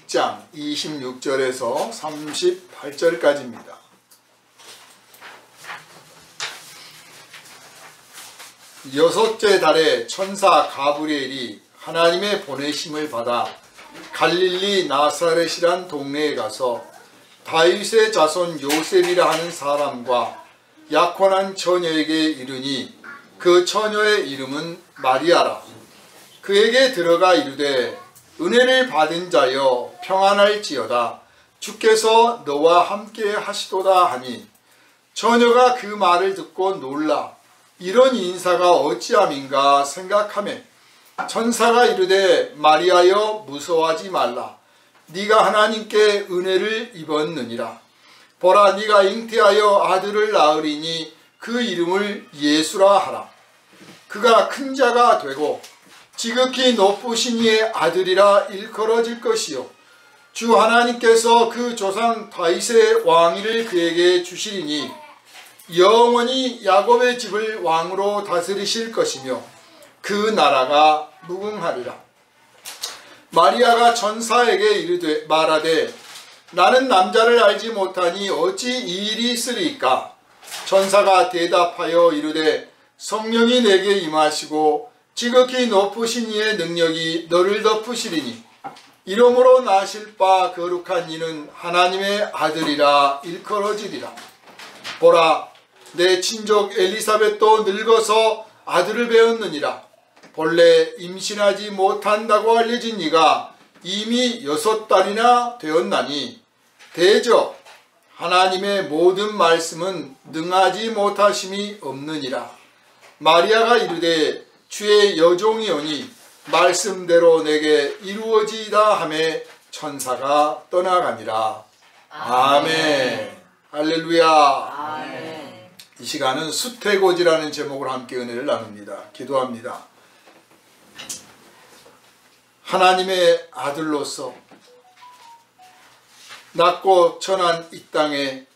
6장 26절에서 38절까지입니다. 여섯째 달에 천사 가브리엘이 하나님의 보내심을 받아 갈릴리 나사렛이란 동네에 가서 다윗의 자손 요셉이라 하는 사람과 약혼한 처녀에게 이르니 그 처녀의 이름은 마리아라. 그에게 들어가 이르되 은혜를 받은 자여 평안할지어다. 주께서 너와 함께 하시도다 하니 처녀가 그 말을 듣고 놀라 이런 인사가 어찌함인가 생각하매 천사가 이르되 마리아여 무서워하지 말라. 네가 하나님께 은혜를 입었느니라. 보라 네가 잉태하여 아들을 낳으리니 그 이름을 예수라 하라. 그가 큰 자가 되고 지극히 높으신 이의 아들이라 일컬어질 것이요 주 하나님께서 그 조상 다윗의 왕위를 그에게 주시리니 영원히 야곱의 집을 왕으로 다스리실 것이며 그 나라가 무궁하리라. 마리아가 천사에게 이르되 말하되 나는 남자를 알지 못하니 어찌 이 일이 있으리까? 천사가 대답하여 이르되 성령이 내게 임하시고 지극히 높으신 이의 능력이 너를 덮으시리니 이러므로 나실 바 거룩한 이는 하나님의 아들이라 일컬어지리라. 보라 내 친족 엘리사벳도 늙어서 아들을 배었느니라. 본래 임신하지 못한다고 알려진 이가 이미 6달이나 되었나니 대저 하나님의 모든 말씀은 능하지 못하심이 없느니라. 마리아가 이르되 주의 여종이오니 말씀대로 내게 이루어지이다 하매 천사가 떠나가니라. 아멘. 할렐루야. 아멘. 이 시간은 수태고지라는 제목으로 함께 은혜를 나눕니다. 기도합니다. 하나님의 아들로서 낮고 천한 이 땅에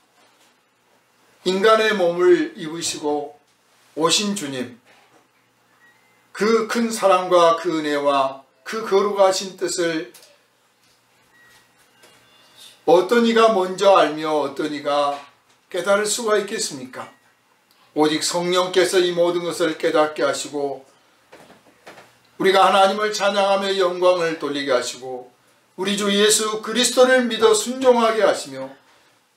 인간의 몸을 입으시고 오신 주님, 그 큰 사랑과 그 은혜와 그 거룩하신 뜻을 어떤 이가 먼저 알며 어떤 이가 깨달을 수가 있겠습니까? 오직 성령께서 이 모든 것을 깨닫게 하시고 우리가 하나님을 찬양하며 영광을 돌리게 하시고 우리 주 예수 그리스도를 믿어 순종하게 하시며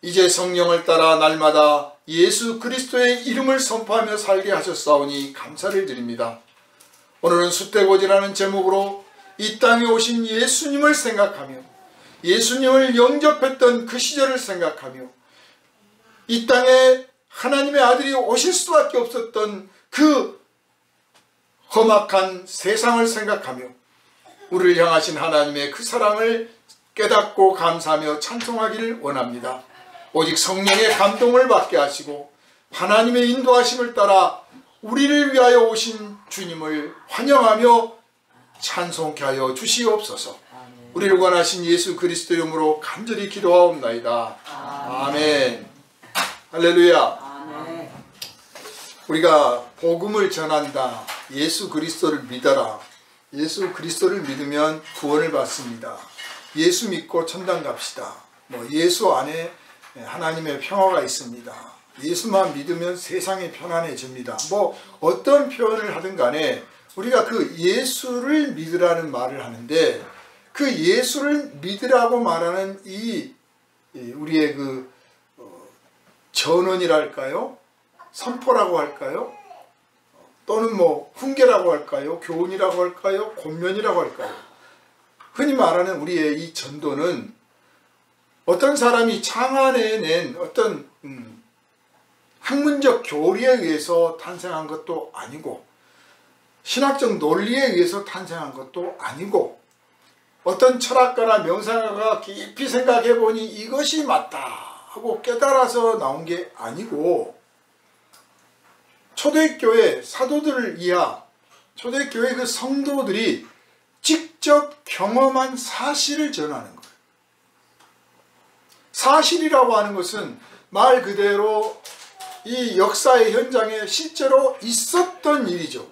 이제 성령을 따라 날마다 예수 그리스도의 이름을 선포하며 살게 하셨사오니 감사를 드립니다. 오늘은 수태고지라는 제목으로 이 땅에 오신 예수님을 생각하며 예수님을 영접했던 그 시절을 생각하며 이 땅에 하나님의 아들이 오실 수밖에 없었던 그 험악한 세상을 생각하며 우리를 향하신 하나님의 그 사랑을 깨닫고 감사하며 찬송하기를 원합니다. 오직 성령의 감동을 받게 하시고 하나님의 인도하심을 따라 우리를 위하여 오신 주님을 환영하며 찬송케 하여 주시옵소서. 우리를 원하신 예수 그리스도 이름으로 간절히 기도하옵나이다. 아멘. 할렐루야. 아멘. 우리가 복음을 전한다. 예수 그리스도를 믿어라. 예수 그리스도를 믿으면 구원을 받습니다. 예수 믿고 천당 갑시다. 예수 안에 하나님의 평화가 있습니다. 예수만 믿으면 세상이 편안해집니다. 어떤 표현을 하든 간에 우리가 그 예수를 믿으라는 말을 하는데 그 예수를 믿으라고 말하는 이 우리의 그 전언이랄까요? 선포라고 할까요? 또는 훈계라고 할까요? 교훈이라고 할까요? 권면이라고 할까요? 흔히 말하는 우리의 이 전도는 어떤 사람이 창안해낸 어떤 학문적 교리에 의해서 탄생한 것도 아니고 신학적 논리에 의해서 탄생한 것도 아니고 어떤 철학가나 명상가가 깊이 생각해 보니 이것이 맞다 하고 깨달아서 나온 게 아니고 초대교회 사도들을 이하 초대교회 그 성도들이 직접 경험한 사실을 전하는 거예요. 사실이라고 하는 것은 말 그대로 이 역사의 현장에 실제로 있었던 일이죠.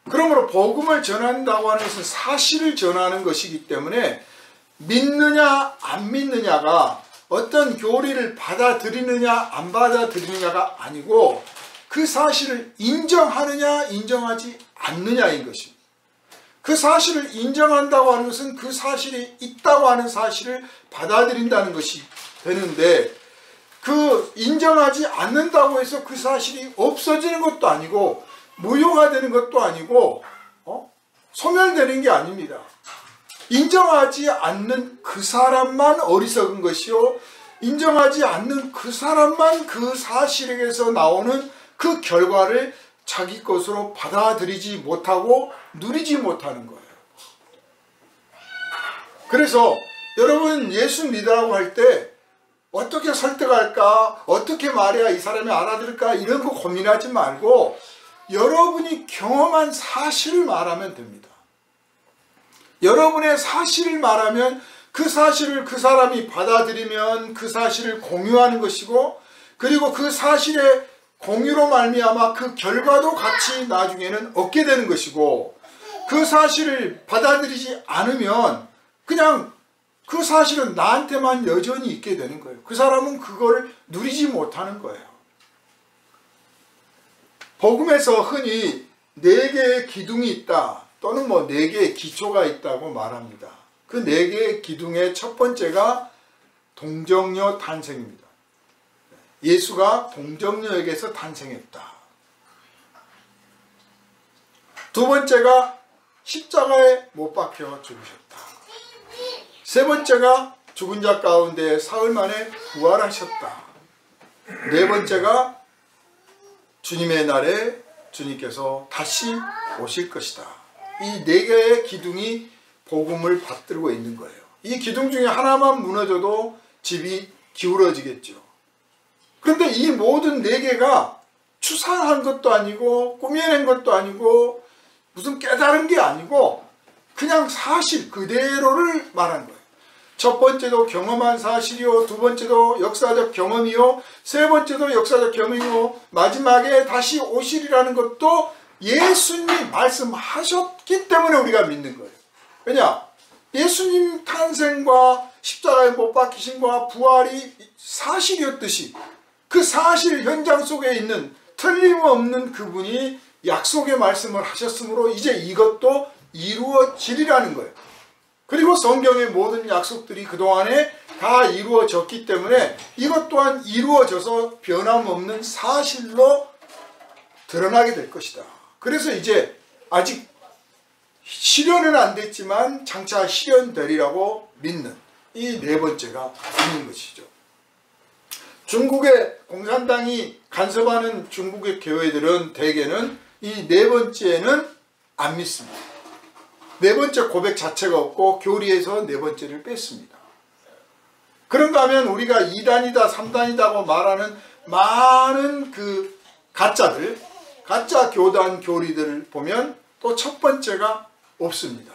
그러므로 복음을 전한다고 하는 것은 사실을 전하는 것이기 때문에 믿느냐 안 믿느냐가 어떤 교리를 받아들이느냐 안 받아들이느냐가 아니고 그 사실을 인정하느냐 인정하지 않느냐인 것입니다. 그 사실을 인정한다고 하는 것은 그 사실이 있다고 하는 사실을 받아들인다는 것이 되는데, 그 인정하지 않는다고 해서 그 사실이 없어지는 것도 아니고 무효가 되는 것도 아니고 소멸되는 게 아닙니다. 인정하지 않는 그 사람만 어리석은 것이요, 인정하지 않는 그 사람만 그 사실에서 나오는 그 결과를 자기 것으로 받아들이지 못하고 누리지 못하는 거예요. 그래서 여러분 예수 믿으라고 할 때 어떻게 설득할까, 어떻게 말해야 이 사람이 알아들을까, 이런 거 고민하지 말고 여러분이 경험한 사실을 말하면 됩니다. 여러분의 사실을 말하면 그 사실을 그 사람이 받아들이면 그 사실을 공유하는 것이고, 그리고 그 사실의 공유로 말미암아 그 결과도 같이 나중에는 얻게 되는 것이고, 그 사실을 받아들이지 않으면 그냥 그 사실은 나한테만 여전히 있게 되는 거예요. 그 사람은 그걸 누리지 못하는 거예요. 복음에서 흔히 4개의 기둥이 있다, 또는 4개의 기초가 있다고 말합니다. 그 4개의 기둥의 첫 번째가 동정녀 탄생입니다. 예수가 동정녀에게서 탄생했다. 두 번째가 십자가에 못 박혀 죽으셨다. 세 번째가 죽은 자 가운데 사흘 만에 부활하셨다. 네 번째가 주님의 날에 주님께서 다시 오실 것이다. 이 4개의 기둥이 복음을 받들고 있는 거예요. 이 기둥 중에 하나만 무너져도 집이 기울어지겠죠. 그런데 이 모든 4개가 추상한 것도 아니고 꾸며낸 것도 아니고 무슨 깨달은 게 아니고 그냥 사실 그대로를 말한 거예요. 첫 번째도 경험한 사실이요, 두 번째도 역사적 경험이요, 세 번째도 역사적 경험이요, 마지막에 다시 오시리라는 것도 예수님이 말씀하셨기 때문에 우리가 믿는 거예요. 왜냐? 예수님 탄생과 십자가에 못 박히심과 부활이 사실이었듯이 그 사실 현장 속에 있는 틀림없는 그분이 약속의 말씀을 하셨으므로 이제 이것도 이루어지리라는 거예요. 그리고 성경의 모든 약속들이 그동안에 다 이루어졌기 때문에 이것 또한 이루어져서 변함없는 사실로 드러나게 될 것이다. 그래서 이제 아직 실현은 안 됐지만 장차 실현되리라고 믿는 이 4번째가 있는 것이죠. 중국의 공산당이 간섭하는 중국의 교회들은 대개는 이 4번째는 안 믿습니다. 4번째 고백 자체가 없고 교리에서 4번째를 뺐습니다. 그런가 하면 우리가 2단이다 3단이다고 말하는 많은 그 가짜들, 가짜 교단 교리들을 보면 또 첫 번째가 없습니다.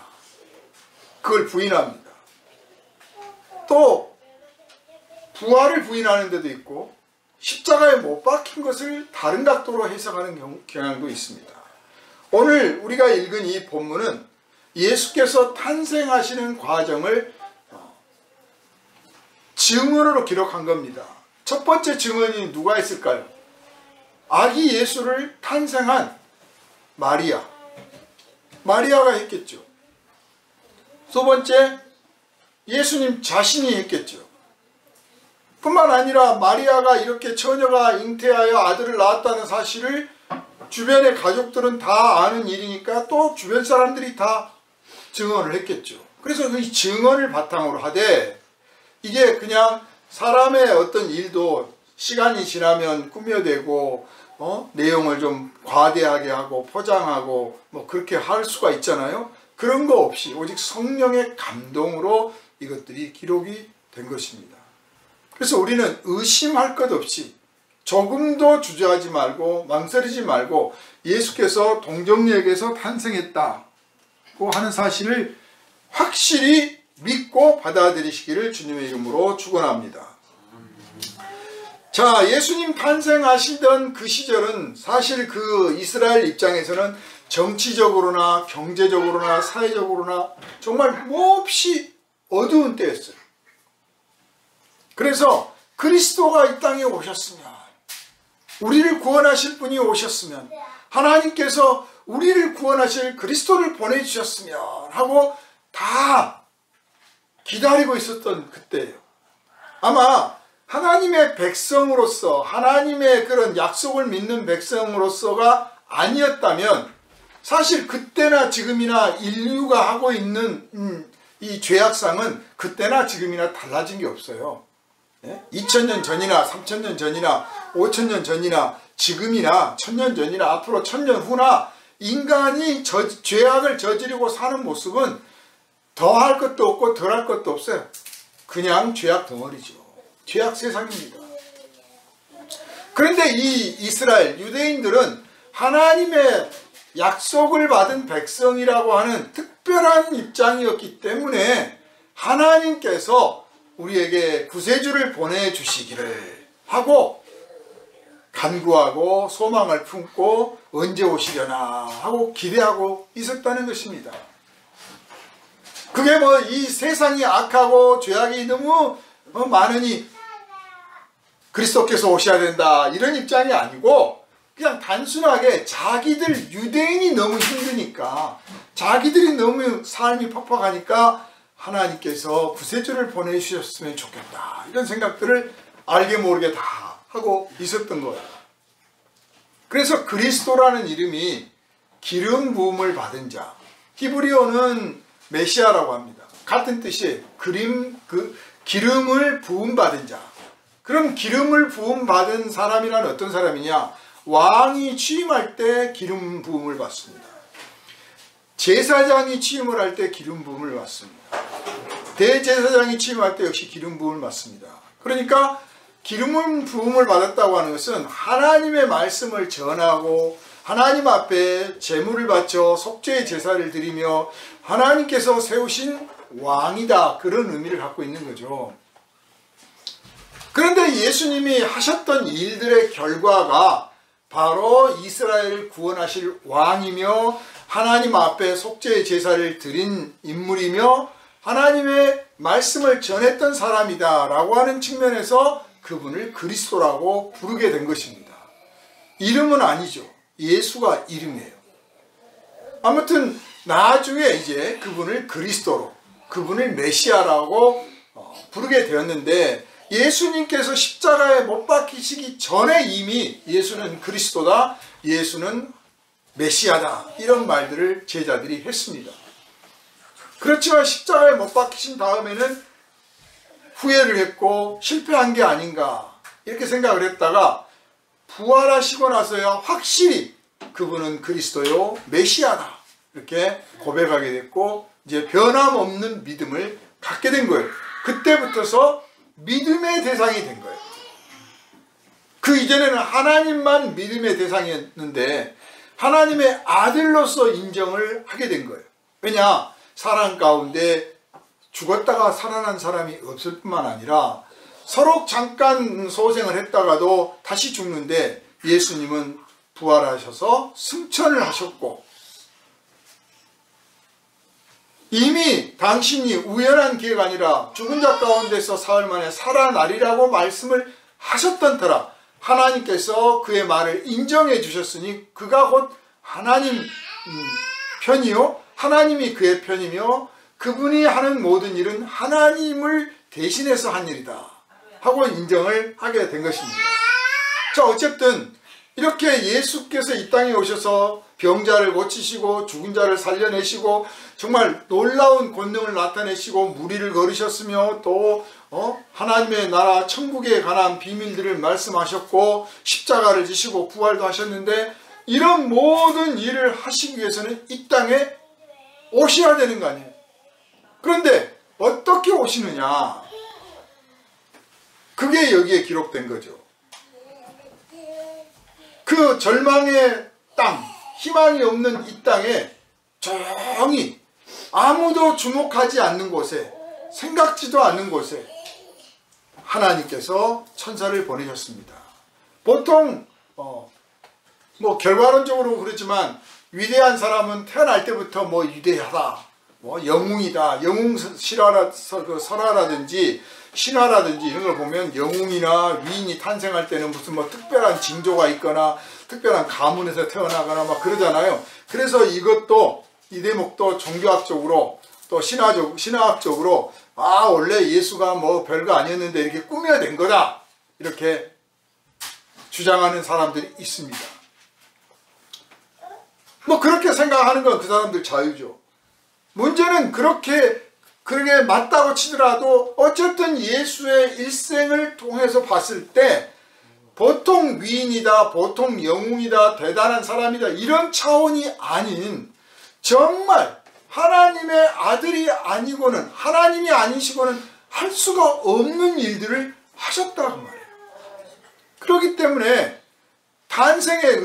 그걸 부인합니다. 또 부활을 부인하는 데도 있고 십자가에 못 박힌 것을 다른 각도로 해석하는 경향도 있습니다. 오늘 우리가 읽은 이 본문은 예수께서 탄생하시는 과정을 증언으로 기록한 겁니다. 첫 번째 증언이 누가 있을까요? 아기 예수를 탄생한 마리아. 마리아가 했겠죠. 두 번째, 예수님 자신이 했겠죠. 뿐만 아니라 마리아가 이렇게 처녀가 잉태하여 아들을 낳았다는 사실을 주변의 가족들은 다 아는 일이니까 또 주변 사람들이 다 증언을 했겠죠. 그래서 이 증언을 바탕으로 하되 이게 그냥 사람의 어떤 일도 시간이 지나면 꾸며대고 내용을 좀 과대하게 하고 포장하고 뭐 그렇게 할 수가 있잖아요. 그런 거 없이 오직 성령의 감동으로 이것들이 기록이 된 것입니다. 그래서 우리는 의심할 것 없이 조금도 주저하지 말고 망설이지 말고 예수께서 동정녀에게서 탄생했다고 하는 사실을 확실히 믿고 받아들이시기를 주님의 이름으로 축원합니다. 자, 예수님 탄생하시던 그 시절은 사실 그 이스라엘 입장에서는 정치적으로나 경제적으로나 사회적으로나 정말 몹시 어두운 때였어요. 그래서 그리스도가 이 땅에 오셨으면, 우리를 구원하실 분이 오셨으면, 하나님께서 우리를 구원하실 그리스도를 보내주셨으면 하고 다 기다리고 있었던 그때예요. 아마 하나님의 백성으로서, 하나님의 그런 약속을 믿는 백성으로서가 아니었다면 사실 그때나 지금이나 인류가 하고 있는 이 죄악상은 그때나 지금이나 달라진 게 없어요. 2000년 전이나 3000년 전이나 5000년 전이나 지금이나 1000년 전이나 앞으로 1000년 후나 인간이 죄악을 저지르고 사는 모습은 더할 것도 없고 덜할 것도 없어요. 그냥 죄악 덩어리죠. 죄악 세상입니다. 그런데 이 이스라엘 유대인들은 하나님의 약속을 받은 백성이라고 하는 특별한 입장이었기 때문에 하나님께서 우리에게 구세주를 보내주시기를 하고 간구하고 소망을 품고 언제 오시려나 하고 기대하고 있었다는 것입니다. 그게 뭐 이 세상이 악하고 죄악이 너무 많으니 그리스도께서 오셔야 된다 이런 입장이 아니고 그냥 단순하게 자기들 유대인이 너무 힘드니까 자기들이 너무 삶이 팍팍하니까 하나님께서 구세주를 보내주셨으면 좋겠다 이런 생각들을 알게 모르게 다 하고 있었던 거예요. 그래서 그리스도라는 이름이 기름 부음을 받은 자, 히브리어는 메시아라고 합니다. 같은 뜻이에요. 기름을 부음 받은 자. 그럼 기름을 부음 받은 사람이란 어떤 사람이냐? 왕이 취임할 때 기름 부음을 받습니다. 제사장이 취임을 할 때 기름 부음을 받습니다. 대제사장이 취임할 때 역시 기름 부음을 받습니다. 그러니까 기름 부음을 받았다고 하는 것은 하나님의 말씀을 전하고 하나님 앞에 제물을 바쳐 속죄의 제사를 드리며 하나님께서 세우신 왕이다 그런 의미를 갖고 있는 거죠. 그런데 예수님이 하셨던 일들의 결과가 바로 이스라엘을 구원하실 왕이며 하나님 앞에 속죄의 제사를 드린 인물이며 하나님의 말씀을 전했던 사람이다 라고 하는 측면에서 그분을 그리스도라고 부르게 된 것입니다. 이름은 아니죠. 예수가 이름이에요. 아무튼 나중에 이제 그분을 그리스도로, 그분을 메시아라고 부르게 되었는데 예수님께서 십자가에 못 박히시기 전에 이미 예수는 그리스도다, 예수는 메시아다 이런 말들을 제자들이 했습니다. 그렇지만 십자가에 못 박히신 다음에는 후회를 했고 실패한 게 아닌가 이렇게 생각을 했다가 부활하시고 나서야 확실히 그분은 그리스도요 메시아다 이렇게 고백하게 됐고 이제 변함없는 믿음을 갖게 된 거예요. 그때부터서 믿음의 대상이 된 거예요. 그 이전에는 하나님만 믿음의 대상이었는데 하나님의 아들로서 인정을 하게 된 거예요. 왜냐? 사람 가운데 죽었다가 살아난 사람이 없을 뿐만 아니라 서로 잠깐 소생을 했다가도 다시 죽는데 예수님은 부활하셔서 승천을 하셨고 이미 당신이 우연한 기회가 아니라 죽은 자 가운데서 사흘 만에 살아나리라고 말씀을 하셨던 터라 하나님께서 그의 말을 인정해 주셨으니 그가 곧 하나님 편이요 하나님이 그의 편이며 그분이 하는 모든 일은 하나님을 대신해서 한 일이다 하고 인정을 하게 된 것입니다. 자, 어쨌든 이렇게 예수께서 이 땅에 오셔서 병자를 고치시고 죽은 자를 살려내시고 정말 놀라운 권능을 나타내시고 무리를 걸으셨으며 또 하나님의 나라 천국에 관한 비밀들을 말씀하셨고 십자가를 지시고 부활도 하셨는데 이런 모든 일을 하시기 위해서는 이 땅에 오셔야 되는 거 아니에요. 그런데 어떻게 오시느냐? 그게 여기에 기록된 거죠. 그 절망의 땅, 희망이 없는 이 땅에 조용히 아무도 주목하지 않는 곳에 생각지도 않는 곳에 하나님께서 천사를 보내셨습니다. 보통 뭐 결과론적으로 그렇지만 위대한 사람은 태어날 때부터 뭐 위대하다 뭐 영웅이다, 영웅 설화라든지 신화라든지 이런 걸 보면 영웅이나 위인이 탄생할 때는 무슨 뭐 특별한 징조가 있거나 특별한 가문에서 태어나거나 막 그러잖아요. 그래서 이것도 이 대목도 종교학적으로 또 신화학적으로 원래 예수가 뭐 별거 아니었는데 이렇게 꾸며낸 거다, 이렇게 주장하는 사람들이 있습니다. 뭐 그렇게 생각하는 건 그 사람들 자유죠. 문제는 그렇게 맞다고 치더라도 어쨌든 예수의 일생을 통해서 봤을 때 보통 위인이다, 보통 영웅이다, 대단한 사람이다, 이런 차원이 아닌 정말 하나님의 아들이 아니고는, 하나님이 아니시고는 할 수가 없는 일들을 하셨다고 말이에요. 그렇기 때문에 탄생의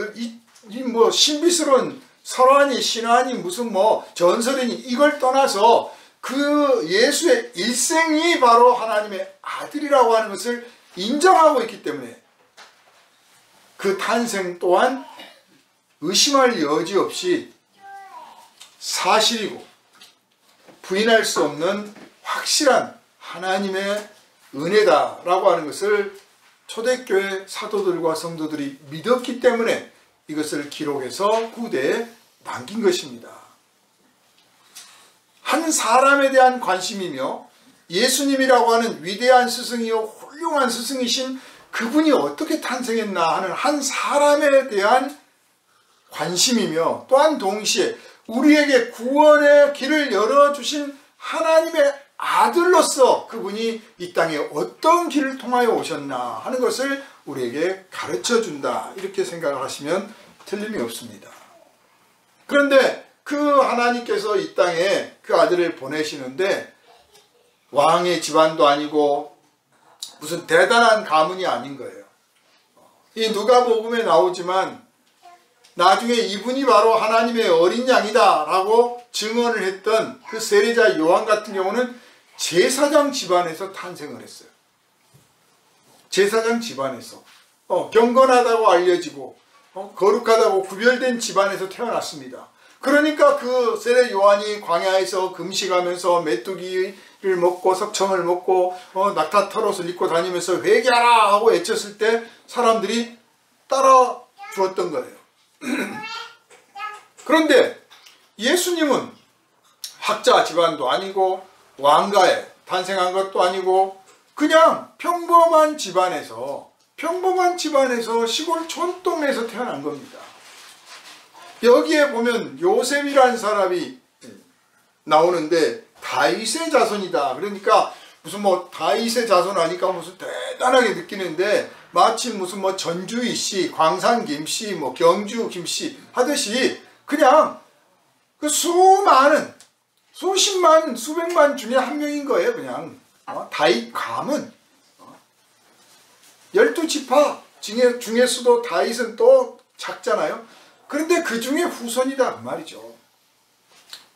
뭐 신비스러운 설화니 신화니 무슨 뭐 전설이니 이걸 떠나서 그 예수의 일생이 바로 하나님의 아들이라고 하는 것을 인정하고 있기 때문에 그 탄생 또한 의심할 여지 없이 사실이고 부인할 수 없는 확실한 하나님의 은혜다라고 하는 것을 초대교회 사도들과 성도들이 믿었기 때문에 이것을 기록해서 후대에 남긴 것입니다. 한 사람에 대한 관심이며 예수님이라고 하는 위대한 스승이요 훌륭한 스승이신 그분이 어떻게 탄생했나 하는 한 사람에 대한 관심이며, 또한 동시에 우리에게 구원의 길을 열어주신 하나님의 아들로서 그분이 이 땅에 어떤 길을 통하여 오셨나 하는 것을 우리에게 가르쳐준다, 이렇게 생각을 하시면 틀림이 없습니다. 그런데 그 하나님께서 이 땅에 그 아들을 보내시는데 왕의 집안도 아니고 무슨 대단한 가문이 아닌 거예요. 이 누가복음에 나오지만 나중에 이분이 바로 하나님의 어린 양이다 라고 증언을 했던 그 세례자 요한 같은 경우는 제사장 집안에서 탄생을 했어요. 제사장 집안에서 경건하다고 알려지고 거룩하다고 구별된 집안에서 태어났습니다. 그러니까 그 세례 요한이 광야에서 금식하면서 메뚜기를 먹고 석청을 먹고 낙타 털옷을 입고 다니면서 회개하라 하고 외쳤을 때 사람들이 따라 주었던 거예요. 그런데 예수님은 학자 집안도 아니고 왕가에 탄생한 것도 아니고 그냥 평범한 집안에서 시골 촌동네에서 태어난 겁니다. 여기에 보면 요셉이라는 사람이 나오는데 다윗의 자손이다. 그러니까 무슨 뭐 다윗의 자손 하니까 무슨 대단하게 느끼는데 마치 무슨 뭐 전주 이씨, 광산 김씨, 뭐 경주 김씨 하듯이 그냥 그 수많은 수십만, 수백만 중에 한 명인 거예요. 그냥 다윗 가문 12지파 중에서도 다윗은 또 작잖아요. 그런데 그 중에 후손이다 그 말이죠.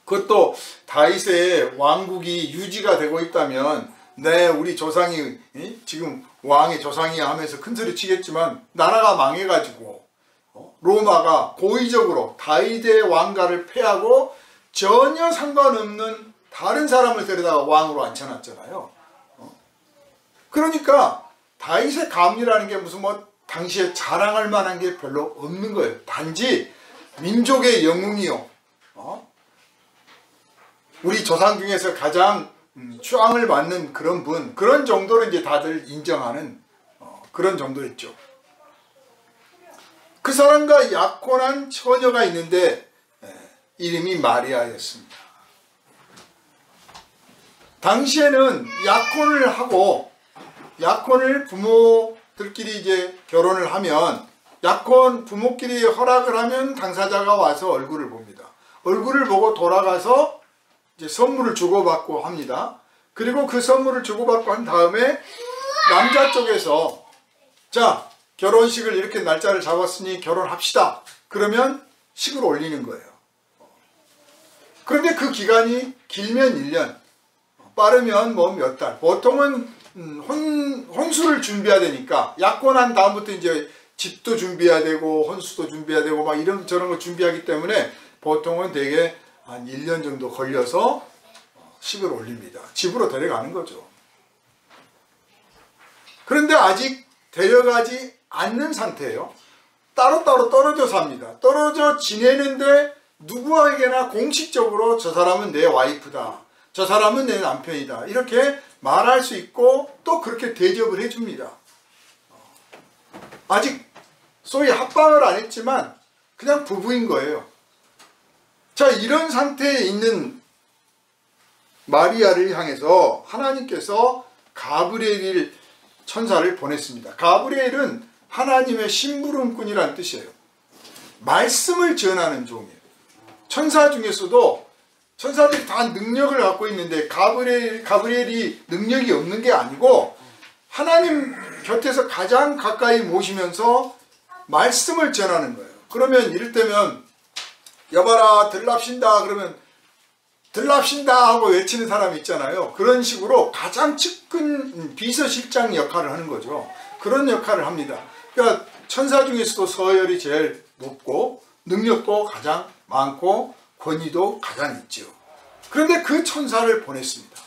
그것도 다윗의 왕국이 유지가 되고 있다면 우리 조상이 지금 왕의 조상이야 하면서 큰소리 치겠지만 나라가 망해가지고 로마가 고의적으로 다윗의 왕가를 폐하고 전혀 상관없는 다른 사람을 데려다가 왕으로 앉혀놨잖아요. 그러니까 다윗의 가문이라는 게 무슨 뭐 당시에 자랑할 만한 게 별로 없는 거예요. 단지 민족의 영웅이요, 우리 조상 중에서 가장 추앙을 받는 그런 분, 그런 정도로 이제 다들 인정하는 그런 정도였죠. 그 사람과 약혼한 처녀가 있는데 이름이 마리아였습니다. 당시에는 약혼을 부모들끼리 이제 결혼을 하면 부모끼리 허락을 하면 당사자가 와서 얼굴을 봅니다. 얼굴을 보고 돌아가서 이제 선물을 주고받고 합니다. 그리고 그 선물을 주고받고 한 다음에 남자 쪽에서 자, 결혼식을 이렇게 날짜를 잡았으니 결혼합시다. 그러면 식을 올리는 거예요. 그런데 그 기간이 길면 1년, 빠르면 뭐 몇 달. 보통은 혼수를 준비해야 되니까 약혼한 다음부터 이제 집도 준비해야 되고 혼수도 준비해야 되고 막 이런 저런 거 준비하기 때문에 보통은 되게 한 1년 정도 걸려서 식을 올립니다. 집으로 데려가는 거죠. 그런데 아직 데려가지 않는 상태예요. 따로따로 떨어져 삽니다. 떨어져 지내는데 누구에게나 공식적으로 저 사람은 내 와이프다, 저 사람은 내 남편이다, 이렇게 말할 수 있고 또 그렇게 대접을 해줍니다. 아직 소위 합방을 안 했지만 그냥 부부인 거예요. 자, 이런 상태에 있는 마리아를 향해서 하나님께서 가브리엘 천사를 보냈습니다. 가브리엘은 하나님의 심부름꾼이라는 뜻이에요. 말씀을 전하는 종이에요. 천사 중에서도 천사들이 다 능력을 갖고 있는데 가브리엘이 능력이 없는 게 아니고 하나님 곁에서 가장 가까이 모시면서 말씀을 전하는 거예요. 그러면 이를테면 여봐라 들랍신다 그러면 들랍신다 하고 외치는 사람이 있잖아요. 그런 식으로 가장 측근 비서실장 역할을 하는 거죠. 그런 역할을 합니다. 그러니까 천사 중에서도 서열이 제일 높고 능력도 가장 많고 권위도 가장 있죠. 그런데 그 천사를 보냈습니다.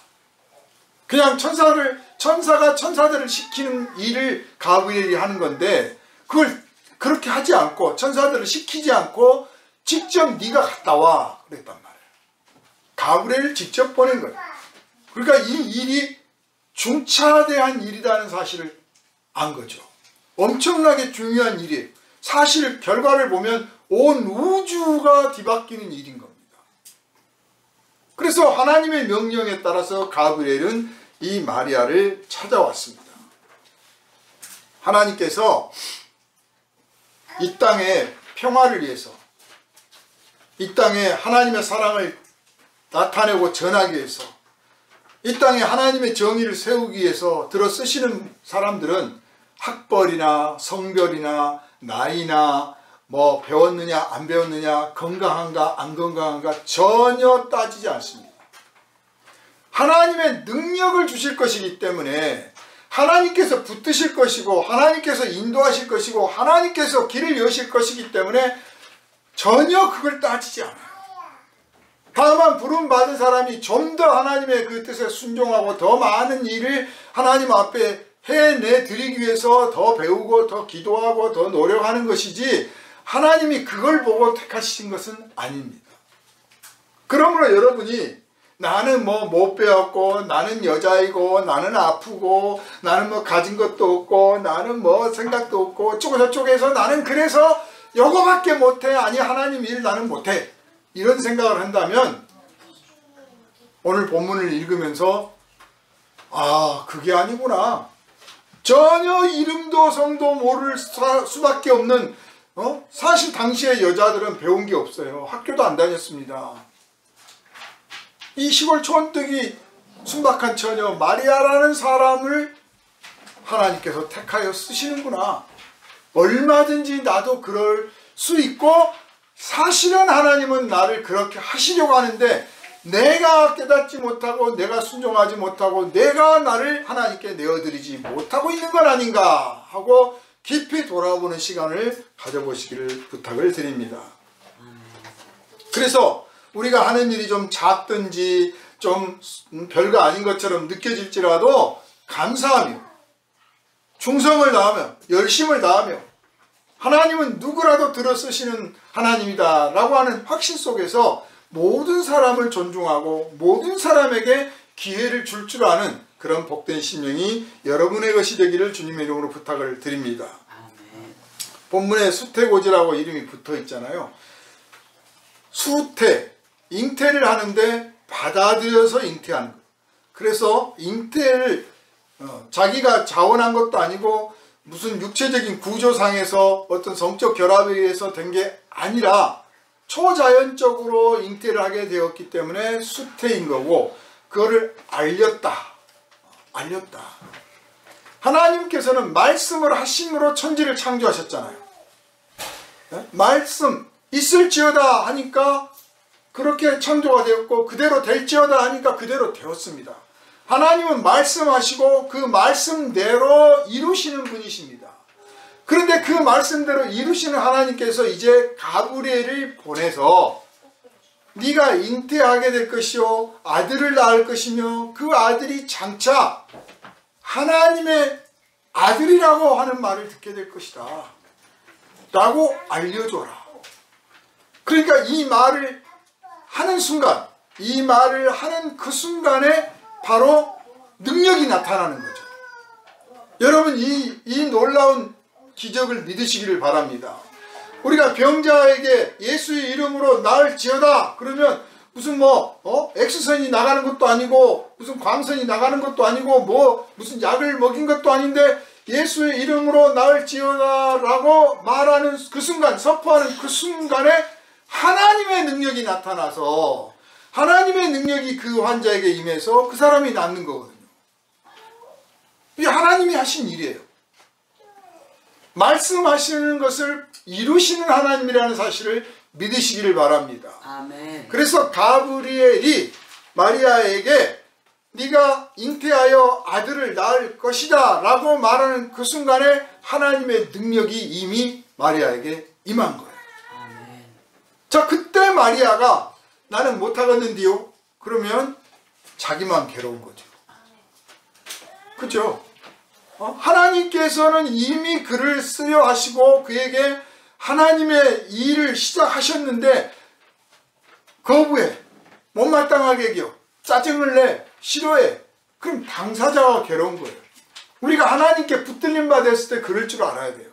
그냥 천사가 천사들을 시키는 일을 가브리엘이 하는 건데 그걸 그렇게 하지 않고 천사들을 시키지 않고 직접 네가 갔다 와 그랬단 말이에요. 가브리엘을 직접 보낸 거예요. 그러니까 이 일이 중차대한 일이라는 사실을 안 거죠. 엄청나게 중요한 일이에요. 사실 결과를 보면 온 우주가 뒤바뀌는 일인 겁니다. 그래서 하나님의 명령에 따라서 가브리엘은 이 마리아를 찾아왔습니다. 하나님께서 이 땅의 평화를 위해서, 이 땅에 하나님의 사랑을 나타내고 전하기 위해서, 이 땅에 하나님의 정의를 세우기 위해서 들어 쓰시는 사람들은 학벌이나 성별이나 나이나 뭐 배웠느냐 안 배웠느냐 건강한가 안 건강한가 전혀 따지지 않습니다. 하나님의 능력을 주실 것이기 때문에 하나님께서 붙드실 것이고 하나님께서 인도하실 것이고 하나님께서 길을 여실 것이기 때문에 전혀 그걸 따지지 않아요. 다만 부름받은 사람이 좀 더 하나님의 그 뜻에 순종하고 더 많은 일을 하나님 앞에 해내 드리기 위해서 더 배우고 더 기도하고 더 노력하는 것이지 하나님이 그걸 보고 택하신 것은 아닙니다. 그러므로 여러분이 나는 뭐 못 배웠고 나는 여자이고 나는 아프고 나는 뭐 가진 것도 없고 나는 뭐 생각도 없고 어쩌고 저쩌고해서 나는 그래서 요거밖에 못해, 아니 하나님 일 나는 못해, 이런 생각을 한다면 오늘 본문을 읽으면서 아 그게 아니구나, 전혀 이름도 성도 모를 수밖에 없는 사실 당시의 여자들은 배운 게 없어요. 학교도 안 다녔습니다. 이 시골 촌뜨기 순박한 처녀 마리아라는 사람을 하나님께서 택하여 쓰시는구나. 얼마든지 나도 그럴 수 있고 사실은 하나님은 나를 그렇게 하시려고 하는데 내가 깨닫지 못하고 내가 순종하지 못하고 내가 나를 하나님께 내어드리지 못하고 있는 건 아닌가 하고 깊이 돌아보는 시간을 가져보시기를 부탁을 드립니다. 그래서 우리가 하는 일이 좀 작든지 좀 별거 아닌 것처럼 느껴질지라도 감사하며 충성을 다하며 열심을 다하며 하나님은 누구라도 들어 쓰시는 하나님이다 라고 하는 확신 속에서 모든 사람을 존중하고 모든 사람에게 기회를 줄 줄 아는 그런 복된 심령이 여러분의 것이 되기를 주님의 이름으로 부탁을 드립니다. 본문에 수태고지라고 이름이 붙어 있잖아요. 수태, 잉태를 하는데 받아들여서 잉태하는 거예요. 그래서 잉태를 자기가 자원한 것도 아니고 무슨 육체적인 구조상에서 어떤 성적 결합에 의해서 된 게 아니라 초자연적으로 잉태를 하게 되었기 때문에 수태인 거고, 그거를 알렸다. 하나님께서는 말씀을 하심으로 천지를 창조하셨잖아요. 말씀 있을지어다 하니까 그렇게 창조가 되었고 그대로 될지어다 하니까 그대로 되었습니다. 하나님은 말씀하시고 그 말씀대로 이루시는 분이십니다. 그런데 그 말씀대로 이루시는 하나님께서 이제 가브리엘을 보내서 네가 잉태하게 될 것이요 아들을 낳을 것이며 그 아들이 장차 하나님의 아들이라고 하는 말을 듣게 될 것이다 라고 알려줘라. 그러니까 이 말을 하는 순간, 이 말을 하는 그 순간에 바로 능력이 나타나는 거죠. 여러분 이 놀라운 기적을 믿으시기를 바랍니다. 우리가 병자에게 예수의 이름으로 나을지어다 그러면 무슨 엑스선이 나가는 것도 아니고 무슨 광선이 나가는 것도 아니고 무슨 약을 먹인 것도 아닌데 예수의 이름으로 나을지어다 라고 말하는 그 순간, 선포하는 그 순간에 하나님의 능력이 나타나서 하나님의 능력이 그 환자에게 임해서 그 사람이 낫는 거거든요. 이게 하나님이 하신 일이에요. 말씀하시는 것을 이루시는 하나님이라는 사실을 믿으시기를 바랍니다. 아멘. 그래서 가브리엘이 마리아에게 네가 잉태하여 아들을 낳을 것이다 라고 말하는 그 순간에 하나님의 능력이 이미 마리아에게 임한 거예요. 아멘. 자, 그때 마리아가 나는 못하겠는데요 그러면 자기만 괴로운 거죠. 그죠? 하나님께서는 이미 그를 쓰려 하시고 그에게 하나님의 일을 시작하셨는데 거부해, 못마땅하게 겨, 짜증을 내, 싫어해. 그럼 당사자가 괴로운 거예요. 우리가 하나님께 붙들림 받았을 때 그럴 줄 알아야 돼요.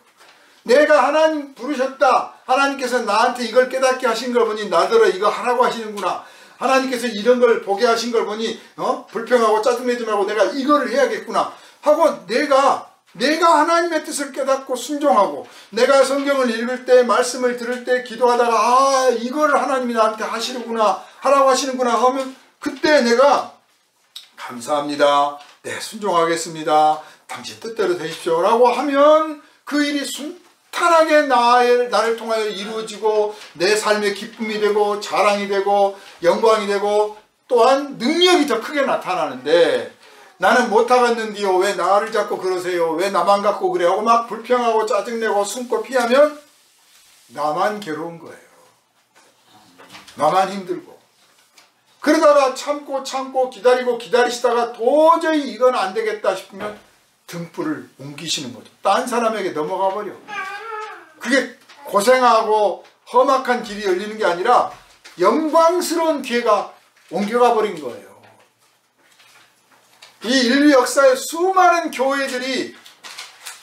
내가 하나님 부르셨다, 하나님께서 나한테 이걸 깨닫게 하신 걸 보니 나더러 이거 하라고 하시는구나, 하나님께서 이런 걸 보게 하신 걸 보니 불평하고 짜증내지 말고 내가 이거를 해야겠구나 하고 내가 하나님의 뜻을 깨닫고 순종하고 내가 성경을 읽을 때 말씀을 들을 때 기도하다가 이거를 하나님이 나한테 하시는구나, 하라고 하시는구나 하면 그때 내가 감사합니다, 네 순종하겠습니다, 당신 뜻대로 되십시오 라고 하면 그 일이 순탄하게 나를 통하여 이루어지고 내 삶의 기쁨이 되고 자랑이 되고 영광이 되고 또한 능력이 더 크게 나타나는데 나는 못하겠는데요 왜 나를 자꾸 그러세요, 왜 나만 갖고 그래 하고 막 불평하고 짜증내고 숨고 피하면 나만 괴로운 거예요. 나만 힘들고 그러다가 참고 기다리시다가 도저히 이건 안 되겠다 싶으면 등불을 옮기시는 거죠. 딴 사람에게 넘어가 버려. 그게 고생하고 험악한 길이 열리는 게 아니라 영광스러운 기회가 옮겨가 버린 거예요. 이 인류 역사의 수많은 교회들이